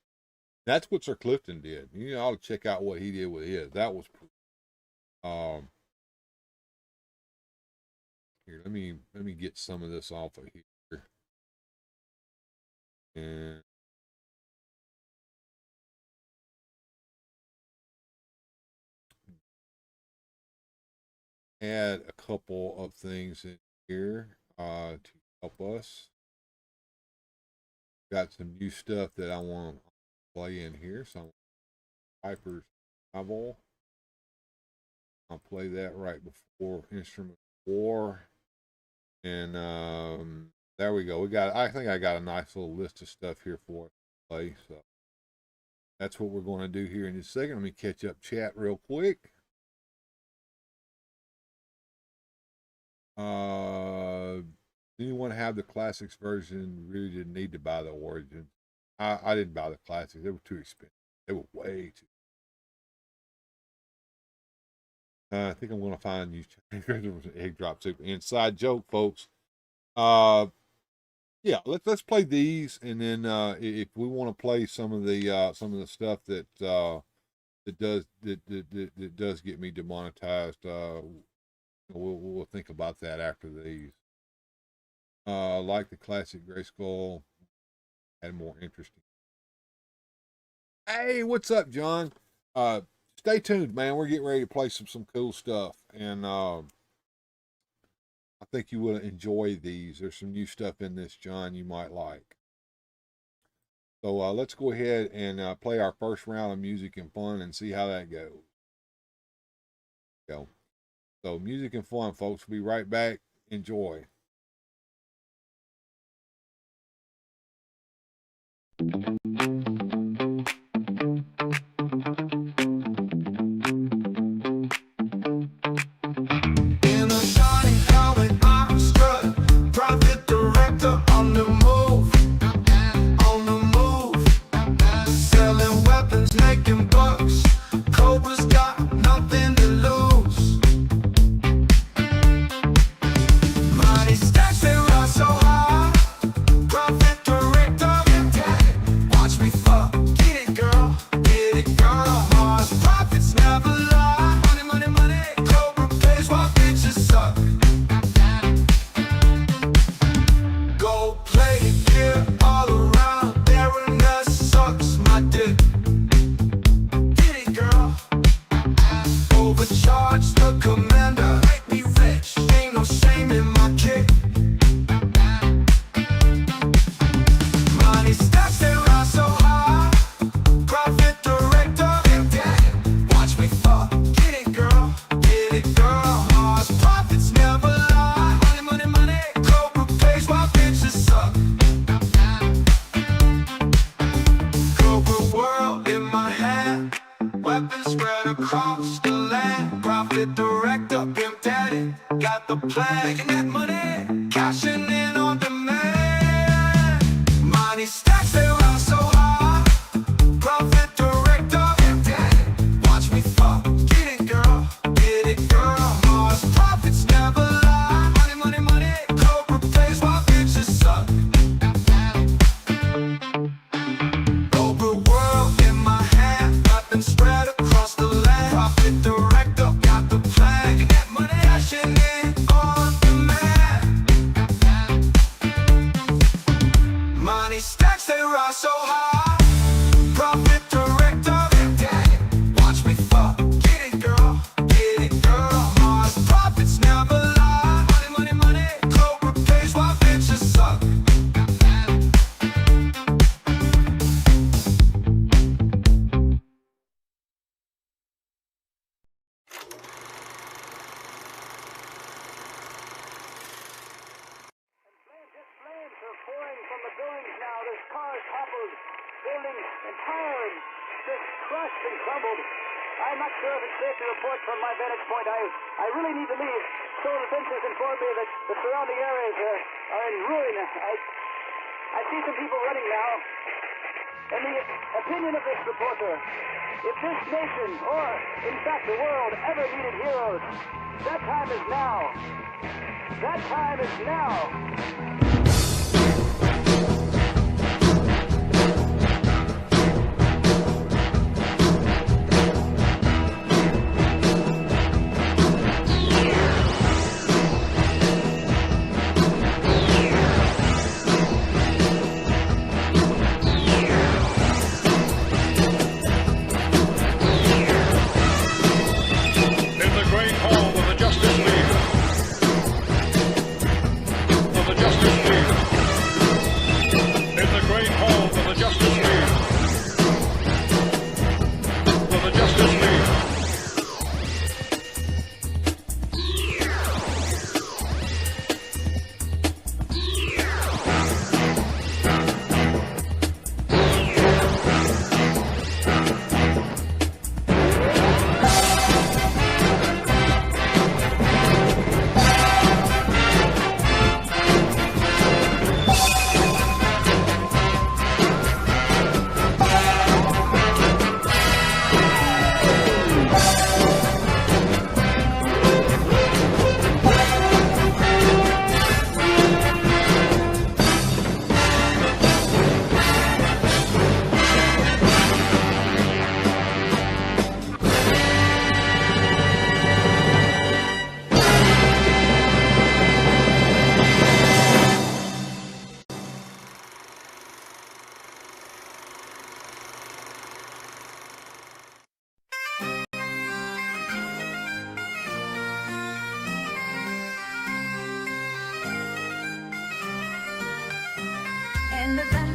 That's what Sir Clifton did. You ought to check out what he did with his. That was um here, let me get some of this off of here. And add a couple of things in here to help us. Got some new stuff that I want to play in here. So Piper's Novel. I'll play that right before Instrument War. And there we go. I think I got a nice little list of stuff here for us to play. So that's what we're going to do here in just a second. Let me catch up chat real quick. Anyone have the classics version? Really didn't need to buy the Origin. I didn't buy the classics. They were too expensive. They were way too. I think I'm going to find you egg drop soup. Inside joke, folks. Yeah, let's play these, and then if we want to play some of the stuff that that does get me demonetized, we'll think about that after these. Like the classic Grayskull, had more interesting. Hey, what's up, John? Stay tuned, man. We're getting ready to play some cool stuff, and I think you will enjoy these. There's some new stuff in this, John, you might like. So let's go ahead and play our first round of music and fun and see how that goes. Go. So music and fun, folks. We'll be right back. Enjoy. In a shiny helmet, I'm strut, private director on the move, selling weapons, making bucks. Cobra's got nothing to lose. Money stacks, they rise so high. Profit director, watch me fuck. Get it, girl, Mars profits never lie. Money, money, money. Cobra pays while bitches suck. Gold plated gear all around. Baroness sucks my dick. Get it, girl. Overcharged the commander. Make me rich. Ain't no shame in my kick. Money stacks, they rise so high. Profit director, watch me fuck. Get it, girl, Mars profits never lie. Money, money, money. Cobra pays while bitches suck. Cobra world in my hand. Weapons spread across the land. Profit director, pimp daddy, got the plan. Making that money, cashing in on demand. Money stacks, they rise so high. Profit director, watch me fuck. Get it, girl, Mars profits never lie. Money, money, money. Cobra pays while bitches suck. Cobra world in my hand. Weapons spread across the land. Profit director, got the plan. Making that money, cashing in on demand. Money stacks, they rise so high. Profit director, watch me fuck. Get it, girl, Mars profits never lie. Money, money, money. Cobra pays while bitches suck. Flames are pouring from the buildings now. There's cars toppled, buildings entire, just crushed and crumbled. I'm not sure if it's safe to report from my vantage point. I really need to leave. Civil Defense has informed me that the surrounding areas are in ruin. I see some people running now. In the opinion of this reporter, if this nation, or in fact the world, ever needed heroes, that time is now. That time is now. In the great hall of the Justice League. Of the Justice League.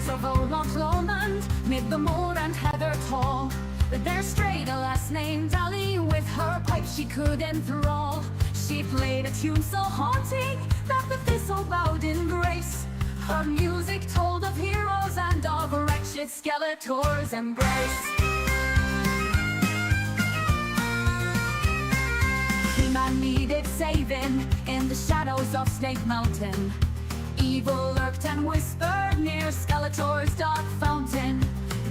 streets of old Loch Lomond, mid the moor and heather tall. There strayed a lass named Dolly, with her pipe she could enthrall. She played a tune so haunting that the thistle bowed in grace. Her music told of heroes and of wretched Skeletor's embrace. He-Man needed saving in the shadows of Snake Mountain. Evil lurked and whispered near Skeletor's dark fountain.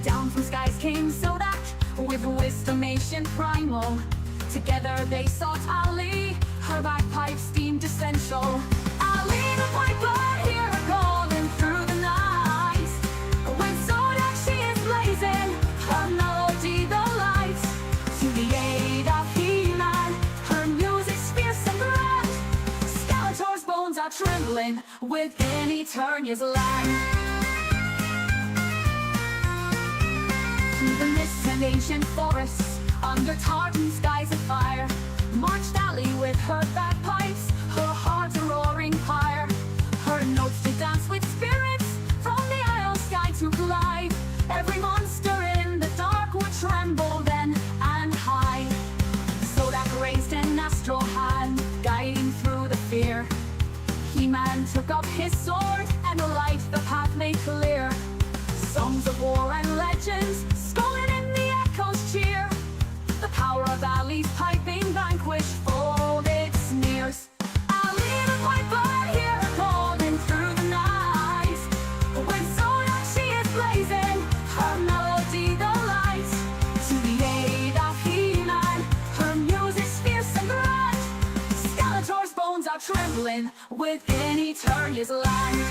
Down from skies came Zodak with wisdomation primal. Together they sought Ali, her bagpipes deemed essential. Ali the piper, hear her calling through the night. When Zodak she is blazing, her melody the light. To the aid of He-Man, her music's fierce and grand. Skeletor's bones are trembling within Eternia's land. Through the mists and ancient forests, under tartan skies of fire, marched Ali with her bagpipes, her heart a roaring pyre. Her notes to dance with spirits, from the isle sky to glide. Every monster in the dark would tremble then and hide. Zodak raised an astral hand, guiding through the fear. He-Man took up his sword, and light the path made clear. Songs of war and legends, sculling in the echoes cheer. The power of Ali's piping vanquished folded sneers. Ali the piper, hear her calling through the night. When Zodak she is blazing, her melody the light. To the aid of He-Man, her music's fierce and grand. Skeletor's bones are trembling within Eternia's land.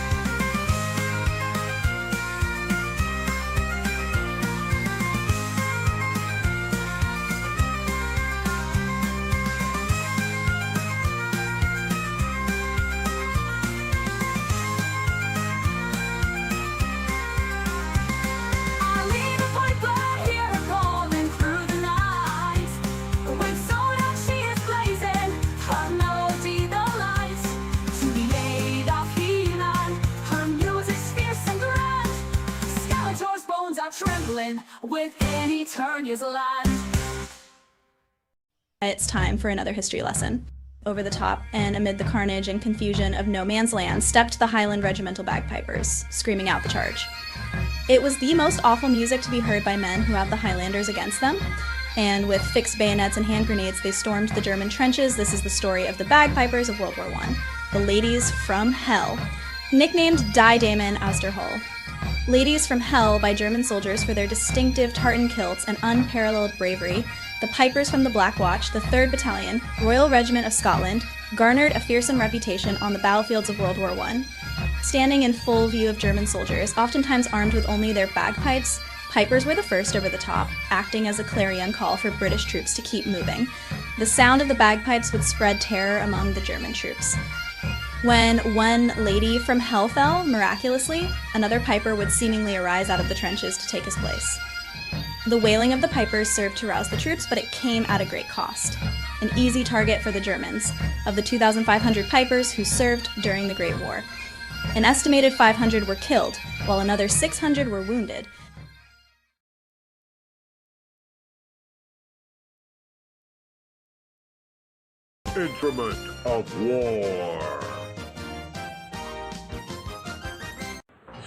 Trembling within Eternia's land. It's time for another history lesson. Over the top and amid the carnage and confusion of no man's land stepped the Highland Regimental Bagpipers, screaming out the charge. It was the most awful music to be heard by men who have the Highlanders against them, and with fixed bayonets and hand grenades they stormed the German trenches. This is the story of the Bagpipers of World War I, the Ladies from Hell, nicknamed Die Damen aus der Hölle. Ladies from Hell by German soldiers for their distinctive tartan kilts and unparalleled bravery, the Pipers from the Black Watch, the 3rd Battalion, Royal Regiment of Scotland, garnered a fearsome reputation on the battlefields of World War I. Standing in full view of German soldiers, oftentimes armed with only their bagpipes, pipers were the first over the top, acting as a clarion call for British troops to keep moving. The sound of the bagpipes would spread terror among the German troops. When one lady from Hell fell, miraculously, another piper would seemingly arise out of the trenches to take his place. The wailing of the pipers served to rouse the troops, but it came at a great cost. An easy target for the Germans, of the 2,500 pipers who served during the Great War. An estimated 500 were killed, while another 600 were wounded. Instrument of war.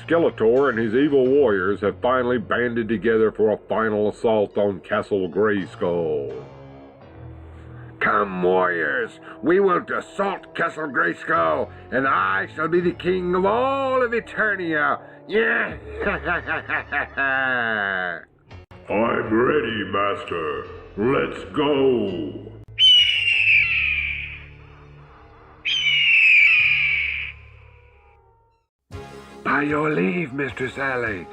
Skeletor and his evil warriors have finally banded together for a final assault on Castle Grayskull. Come, warriors, we will assault Castle Grayskull, and I shall be the king of all of Eternia. Yeah! I'm ready, Master. Let's go. By your leave, Mistress Alley.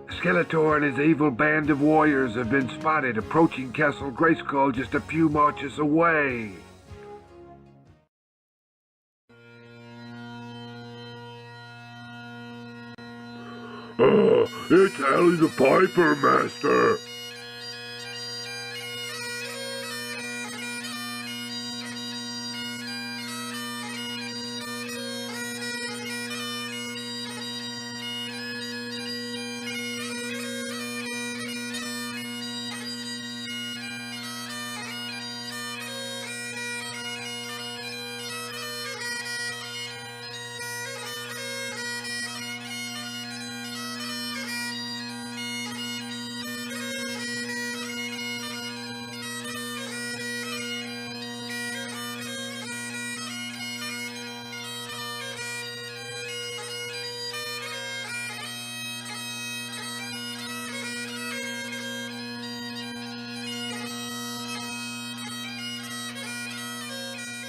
Skeletor and his evil band of warriors have been spotted approaching Castle Grayskull just a few marches away. It's Alley the Piper, Master.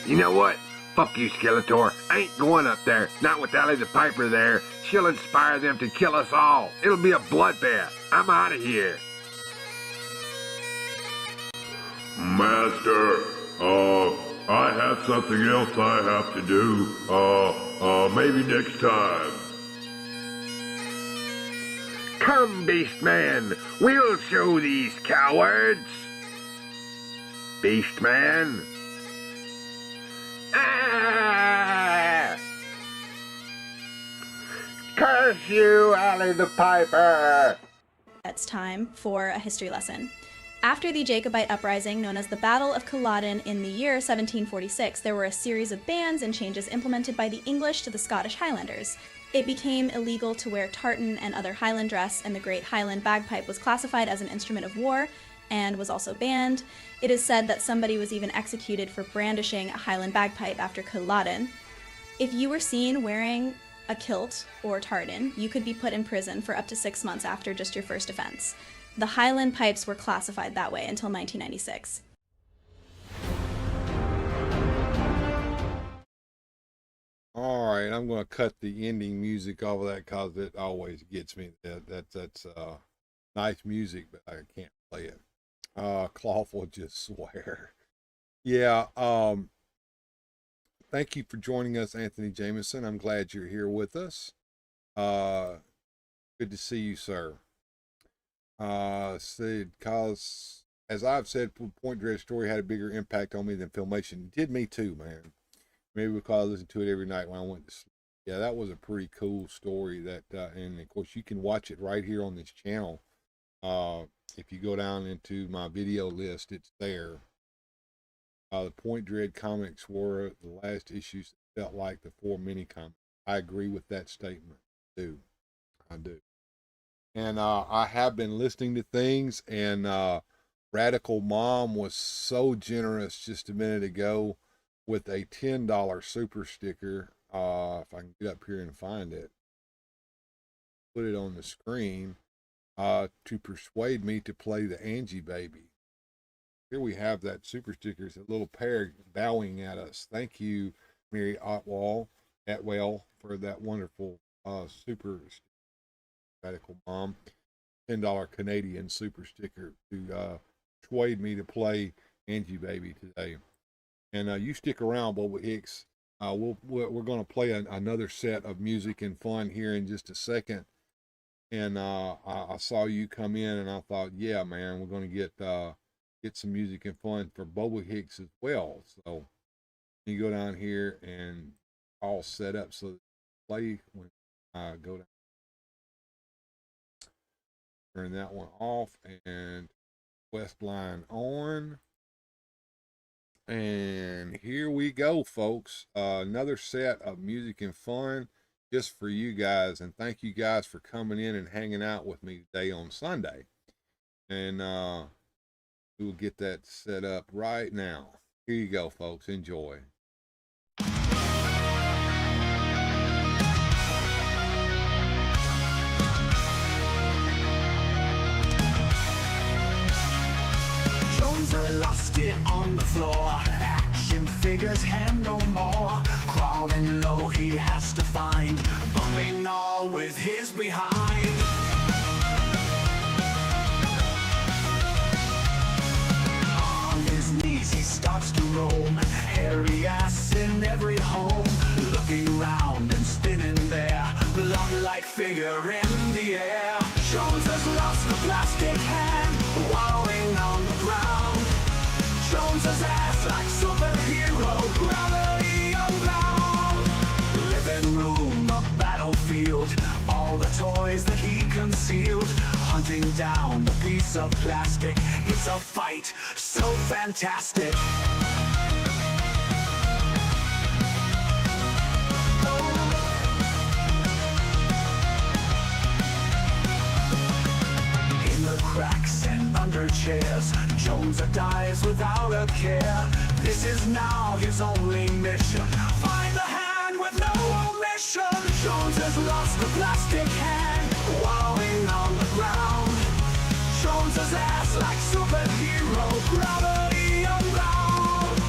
You know what? Fuck you, Skeletor. I ain't going up there. Not with Ally the Piper there. She'll inspire them to kill us all. It'll be a bloodbath. I'm out of here. Master, I have something else I have to do. Maybe next time. Come, Beastman. We'll show these cowards. Beastman. Ah! Curse you, Ally the Piper! It's time for a history lesson. After the Jacobite uprising known as the Battle of Culloden in the year 1746, there were a series of bans and changes implemented by the English to the Scottish Highlanders. It became illegal to wear tartan and other Highland dress, and the Great Highland Bagpipe was classified as an instrument of war and was also banned. It is said that somebody was even executed for brandishing a Highland bagpipe after Culloden. If you were seen wearing a kilt or tartan, you could be put in prison for up to 6 months after just your first offense. The Highland pipes were classified that way until 1996. All right, I'm going to cut the ending music off of that because it always gets me. That's nice music, but I can't play it. Cloth will just swear. Yeah. Thank you for joining us, Anthony Jameson. I'm glad you're here with us. Good to see you, sir. Cause as I've said, Point Dread story had a bigger impact on me than Filmation. It did me too, man. Maybe because I listened to it every night when I went to sleep. Yeah, that was a pretty cool story. That and of course you can watch it right here on this channel. If you go down into my video list, it's there. The Point Dread comics were the last issues that felt like the 4 mini comics. I agree with that statement. I do. And I have been listening to things, and Radical Mom was so generous just a minute ago with a $10 super sticker. If I can get up here and find it, put it on the screen, to persuade me to play the Angie Baby. Here we have that super sticker. It's a little pair bowing at us. Thank you, Mary Atwell, for that wonderful super sticker. Radical Mom, $10 Canadian super sticker to persuade me to play Angie Baby today. And you stick around, Boba Hicks. We're going to play another set of music and fun here in just a second. And I saw you come in, and I thought, yeah, man, we're going to get some music and fun for Boba Hicks as well. So you go down here and all set up so that play when I go down. Turn that one off and West line on. And here we go, folks. Another set of music and fun just for you guys. And thank you guys for coming in and hanging out with me today on Sunday. And we'll get that set up right now. Here you go, folks. Enjoy. Lost it on the floor. Action figures hand no more. Crawling low, he has to find. Bumping all with his behind. On his knees he starts to roam. Hairy ass in every home. Looking round and spinning there. Blonde-like figure in the air. Jones has lost the plastic hand. Wallowing on the ground. Jones's ass like superhero, gravity unbound. Living room, a battlefield, all the toys that he concealed. Hunting down the piece of plastic, it's a fight so fantastic. In the cracks and under chairs, Jones dies without a care. This is now his only mission. Find the hand with no omission. Jones has lost the plastic hand, wallowing on the ground. Jones's ass like superhero, gravity unbound.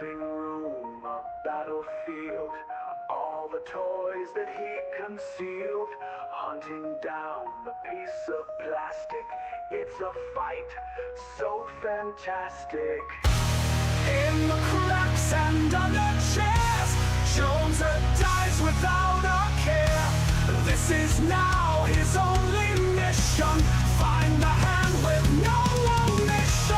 living room, a battlefield. All the toys that he concealed, hunting down the piece of plastic. It's a fight so fantastic. In the cracks and under chairs, Jones dies without a care. This is now his only mission. Find the hand with no omission.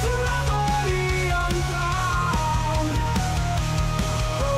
Gravity unbound. Oh,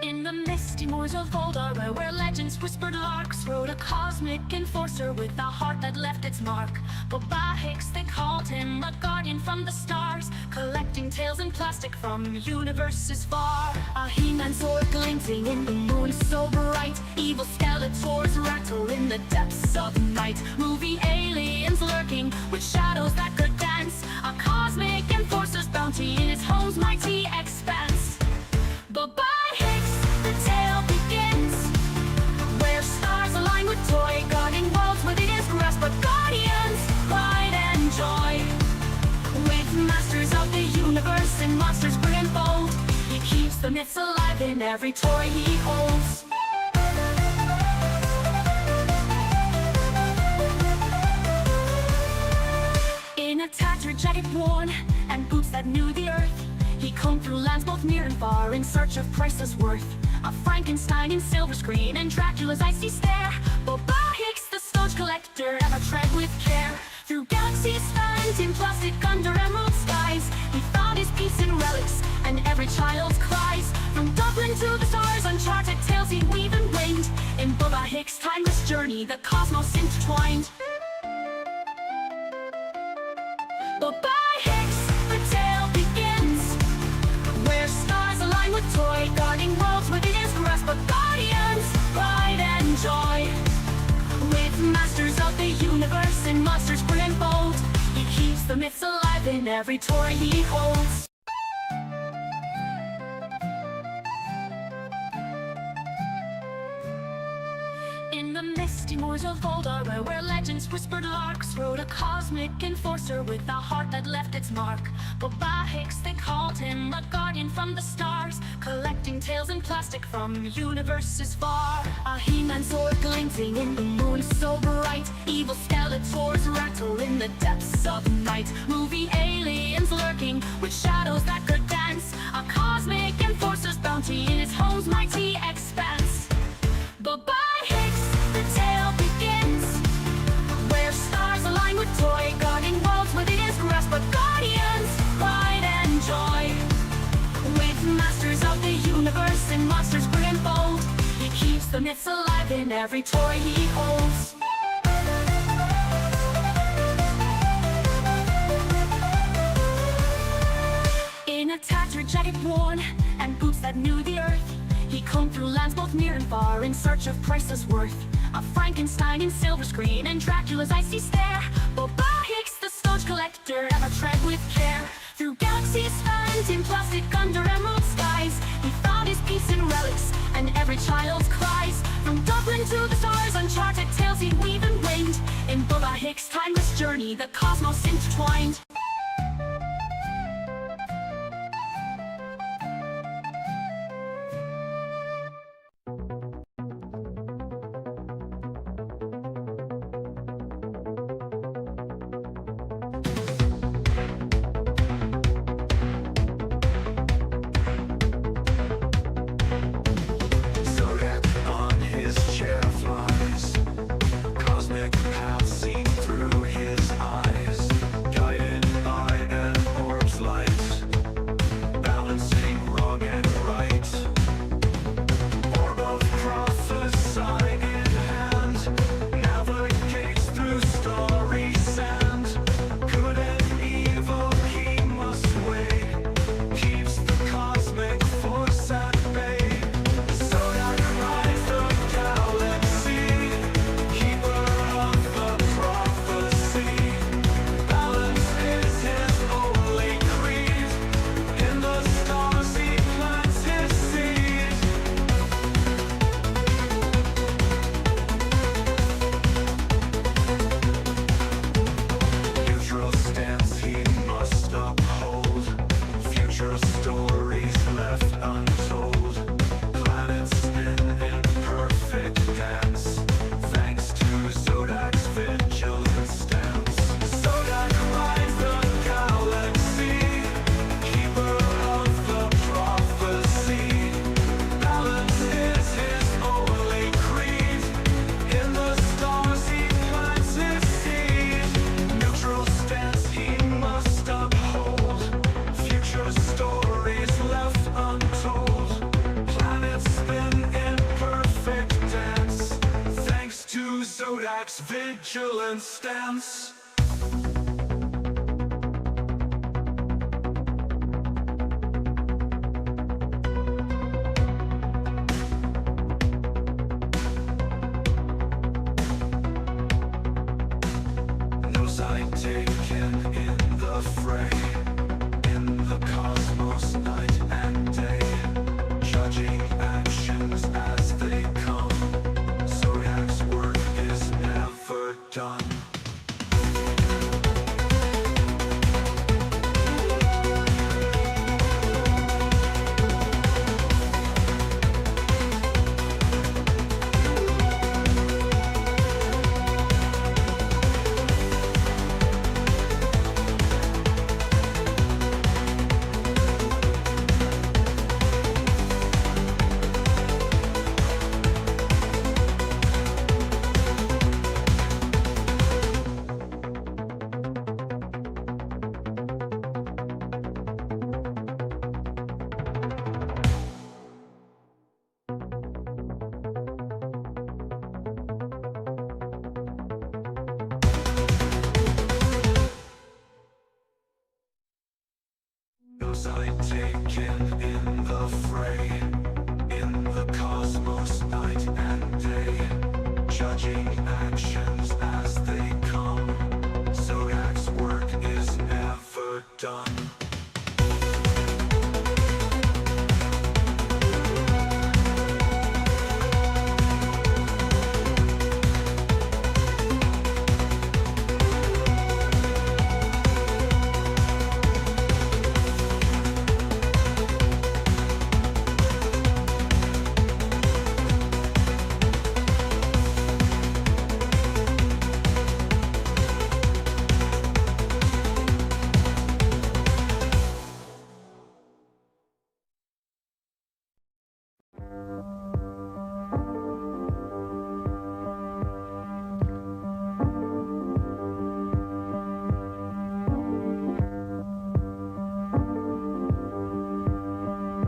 in the misty moors of Voldara, where legends whispered larks rode a cosmic enforcer with a heart that left its mark. Boba Hicks, they called him a guardian from the stars, collecting tales in plastic from universes far. A He-Man sword glinting in the moon so bright, evil Skeletors rattle in the depths of night. Movie aliens lurking with shadows that could dance, a cosmic enforcer's bounty in its home's mighty expanse. Boba Hicks, the tale begins, where stars align with toy, guarding worlds within his grasp, but guardians, pride and joy. With masters of the universe and monsters big and bold, he keeps the myths alive in every toy he holds. In a tattered jacket worn, and boots that knew the earth, he combed through lands both near and far in search of priceless worth. A Frankenstein in silver screen and Dracula's icy stare. Boba Hicks, the stodge collector, ever tread with care. Through galaxies spanned in plastic under emerald skies, he found his peace in relics and every child's cries. From Dublin to the stars, uncharted tales he weave and winged. In Boba Hicks' timeless journey, the cosmos intertwined. Boba Hicks, the tale begins, where stars align with toy, guarding worlds within his grasp, but guardians, pride and joy. With masters of the universe and monsters big and bold, he keeps the myths alive in every toy he holds. In the misty moors of Voldara, where legends whispered larks rode a cosmic enforcer with a heart that left its mark. Boba Hicks, they called him a guardian from the stars, collecting tales in plastic from universes far. A He-Man sword glinting in the moon so bright, evil Skeletors rattle in the depths of night. Movie aliens lurking with shadows that could dance, a cosmic enforcer's bounty in its home's mighty expanse. Boba Hicks, the tale begins, where stars align with toy, guarding worlds within his grasp, but guardians, pride and joy. With masters of the universe and monsters big and bold, he keeps the myths alive in every toy he holds. In a tattered jacket worn, and boots that knew the earth, he combed through lands both near and far in search of priceless worth. A Frankenstein in silver screen and Dracula's icy stare. Boba Hicks, the stodge collector, ever tread with care. Through galaxies spanned in plastic under emerald skies, he found his peace in relics and every child's cries. From Dublin to the stars, uncharted tales he weave and winged. In Boba Hicks' timeless journey, the cosmos intertwined. Cosmic path seen through his eyes, guided Zodiac's vigilant stance. No side taken in the fray, in the cosmos night and day, judging actions as they come. Zodiac's work is never done. No side taken in the fray, in the cosmos night and day, judging actions as they come. Zodiac's work is never done.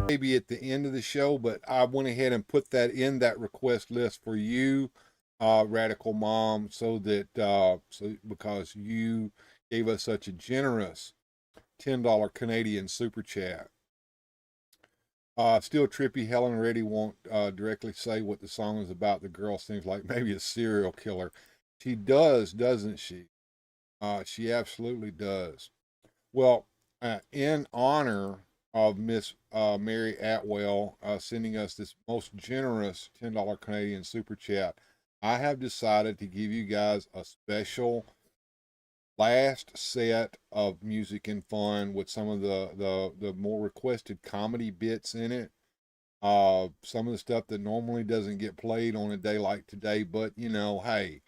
Maybe at the end of the show, but I went ahead and put that in that request list for you, Radical Mom, so that because you gave us such a generous $10 Canadian super chat. Still trippy. Helen Reddy won't directly say what the song is about. The girl seems like maybe a serial killer. She does, doesn't she? She absolutely does. Well, in honor of Miss Mary Atwell sending us this most generous $10 Canadian super chat, I have decided to give you guys a special last set of music and fun with some of the more requested comedy bits in it. Some of the stuff that normally doesn't get played on a day like today, but you know, hey,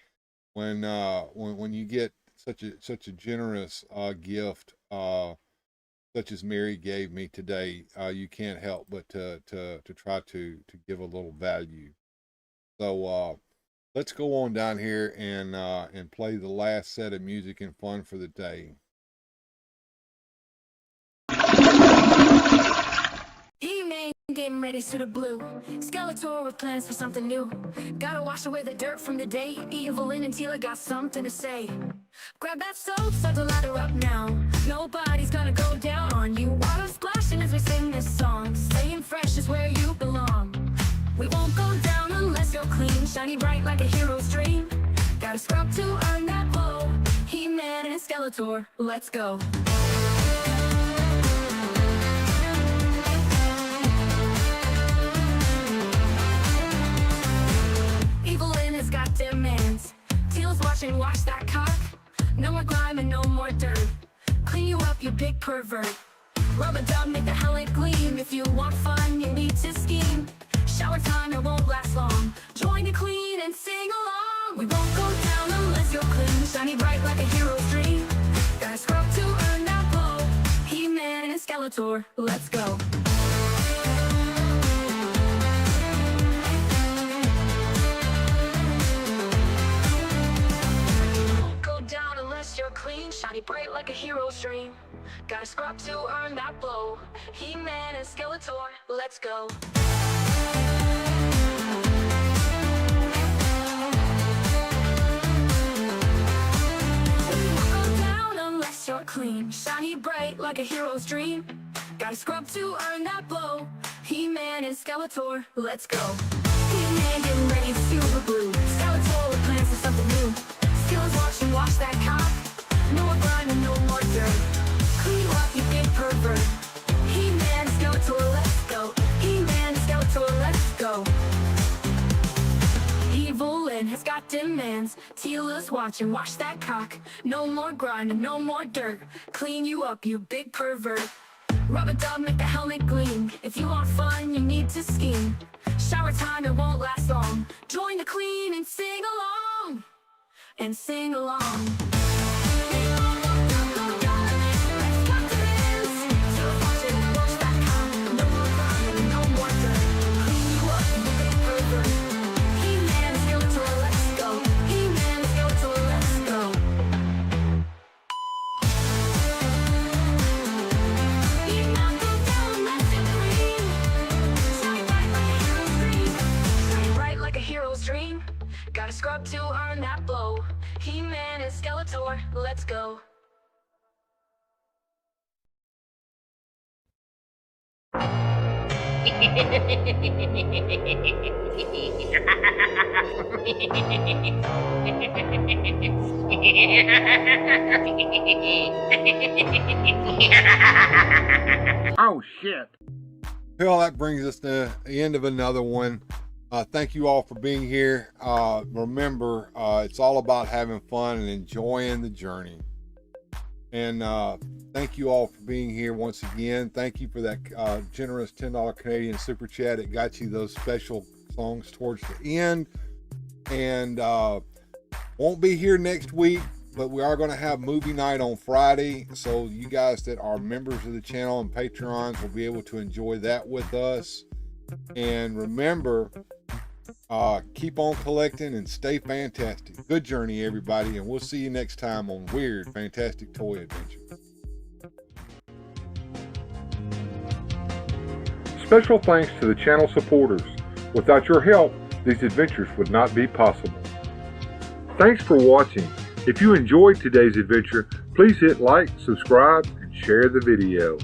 when you get such a generous gift such as Mary gave me today, you can't help but to try to give a little value. So let's go on down here and play the last set of music and fun for the day. Evening, getting ready to the blue. Skeletor with plans for something new. Gotta wash away the dirt from the day. Evelyn and Tila got something to say. Grab that soap, start to ladder up now. Nobody's gonna go down on you. Water splashing as we sing this song. Staying fresh is where you belong. We won't go down unless you're clean. Shiny bright like a hero's dream. Gotta scrub to earn that glow. He-Man and Skeletor, let's go. Evelyn has got demands. Teal's watching, watch that cock. No more grime and no more dirt. Clean you up, you big pervert. Rub a dub, make the helmet gleam. If you want fun, you need to scheme. Shower time, it won't last long. Join the queen and sing along. We won't go down unless you're clean. Shiny bright like a hero's dream. Gotta scrub to earn that glow. He-Man and Skeletor, let's go. You're clean, shiny bright like a hero's dream. Gotta scrub to earn that blow. He-Man and Skeletor, let's go. clean, shiny bright like a hero's dream. Gotta scrub to earn that blow. He-Man and Skeletor, let's go. He-Man getting ready to super blue. Skeletor with plans for something new. Skills watch and wash that cop. No more grime and no more dirt. Clean you up, you big pervert. He-Man, Skeletor, let's go. He-Man, Skeletor, let's go. Evil Lynn has got demands. Teela's watch and wash that cock. No more grind and no more dirt. Clean you up, you big pervert. Rubber dub, make the helmet gleam. If you want fun, you need to scheme. Shower time, it won't last long. Join the clean and sing along. And sing along. Gotta scrub to earn that blow. He-Man and Skeletor, let's go. Oh, shit. Well, that brings us to the end of another one. Thank you all for being here. Remember, it's all about having fun and enjoying the journey. And thank you all for being here once again. Thank you for that generous $10 Canadian Super Chat. It got you those special songs towards the end. And won't be here next week, but we are going to have movie night on Friday. So you guys that are members of the channel and Patreons will be able to enjoy that with us. And remember, keep on collecting and stay fantastic. Good journey, everybody, and we'll see you next time on Weird Fantastic Toy Adventure. Special thanks to the channel supporters. Without your help, these adventures would not be possible. Thanks for watching. If you enjoyed today's adventure, please hit like, subscribe, and share the video.